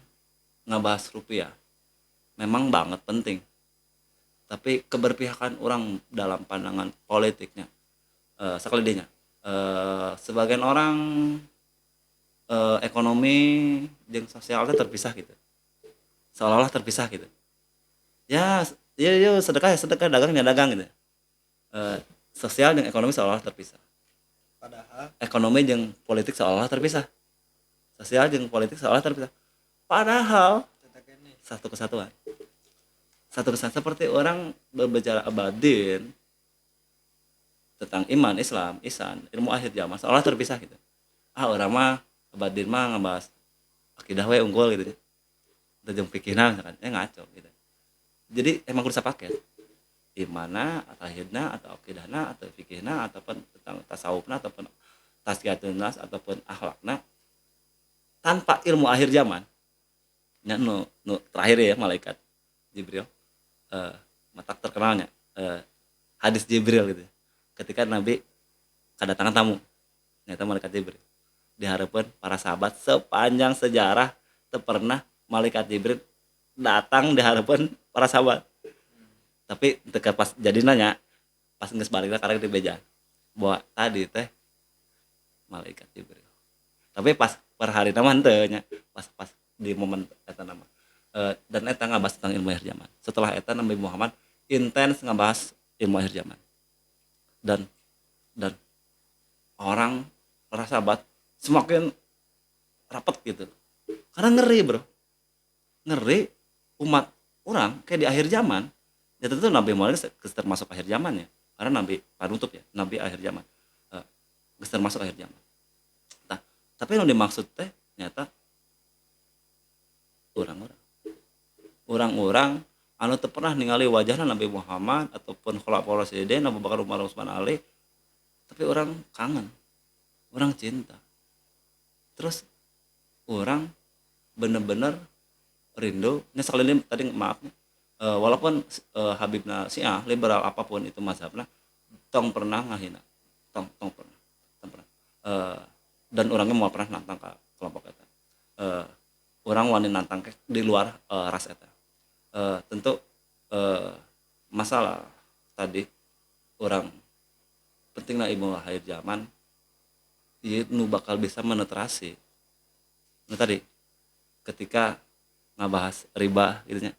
ngabahas rupiah memang banget penting tapi keberpihakan orang dalam pandangan politiknya sekali deui nya sebagian orang ekonomi jeung sosialnya terpisah gitu seolah-olah terpisah gitu ya sedekah dagang gitu sosial dan ekonomi seolah-olah terpisah Padahal ekonomi jeung politik seolah-olah terpisah sosial jeung politik seolah terpisah padahal satu kesatuan seperti orang berbicara abadin tentang iman Islam ihsan ilmu akhir zaman seolah terpisah gitu orang mah abadin mah ngebahas akidah we unggul gitu ya jeung fikihna misalkan ngaco gitu jadi emang kudu sapaket imana atau akhirna atau akidahna atau fikihna ataupun tentang tasawufna ataupun tazkiyatun nas ataupun akhlakna tanpa ilmu akhir zaman nya nu terakhir ya malaikat Jibril matak terkenalnya hadis Jibril gitu ketika Nabi kedatangan tamu ternyata malaikat Jibril diharapkan para sahabat sepanjang sejarah teu pernah malaikat Jibril datang diharapkan para sahabat tapi ketika pas jadi nanya pas geus balikna karek di beja bahwa tadi teh malaikat Jibril tapi pas per hari nama henteu nya pas di momen eta nama dan eta ngabahas tentang ilmu akhir zaman setelah eta Nabi Muhammad intens ngabahas ilmu akhir zaman dan orang para sahabat semakin rapat gitu karena ngeri umat orang kayak di akhir zaman ya tentu Nabi Muhammad termasuk akhir zaman ya karena Nabi panutup ya Nabi akhir zaman termasuk akhir zaman nah tapi yang dimaksud teh ternyata orang-orang anu teu pernah ningali wajahna Nabi Muhammad ataupun khulafaur rasyidin Abu Bakar Umar Utsman Ali tapi orang kangen orang cinta terus orang bener-bener rindu nya sekali ini tadi maaf nih walaupun Habibna Syiah liberal apapun itu mazhabna tong pernah ngahina tong pernah dan orangnya mau pernah nantang ke kelompok eta orang wani nantang ke di luar ras eta tentu masalah tadi orang pentinglah ilmu akhir zaman ieu nu bakal bisa menetrasi nu tadi ketika ngabahas riba gitu nya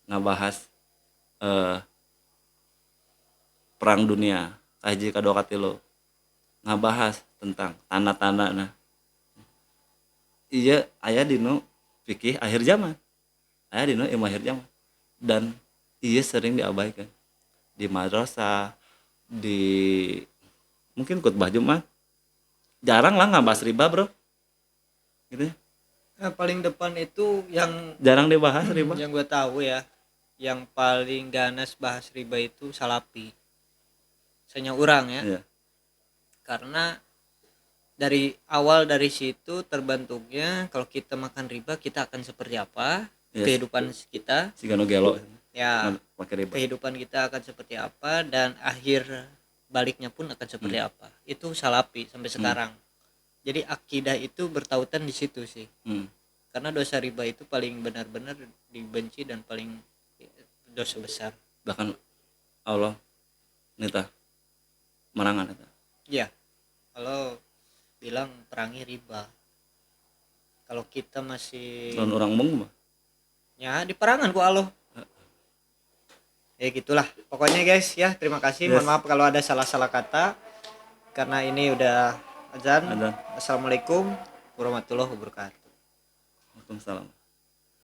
ngabahas perang dunia kahiji kadua katilu ngabahas tentang tanda-tandana iya aya dinu fikih akhir zaman aya dinu ilmu akhir zaman dan iya sering diabaikan di madrasah di mungkin khutbah Jumat jarang lah ngabahas riba bro gitu ya paling depan itu yang Jarang dibahas riba. yang gue tahu ya, yang paling ganas bahas riba itu Salapi. Sanya orang ya. Iya. Karena dari awal dari situ terbentuknya kalau kita makan riba kita akan seperti apa, Yes. kehidupan kita Si Gano Gelo ya, pakai riba. kehidupan kita akan seperti apa dan akhir baliknya pun akan seperti apa. Itu Salapi sampai sekarang. Jadi akidah itu bertautan di situ sih. Karena dosa riba itu paling benar-benar dibenci dan paling dosa besar. Bahkan Allah nita merangan eta. Ya, kalau bilang perangi riba. Kalau kita masih Lawan orang mung mah. ya diperangan ku Allah. Ya gitulah. Pokoknya guys ya, terima kasih. Mohon Yes. maaf kalau ada salah-salah kata. Karena ini udah azan. Azan. Assalamualaikum warahmatullahi wabarakatuh. Waalaikumsalam.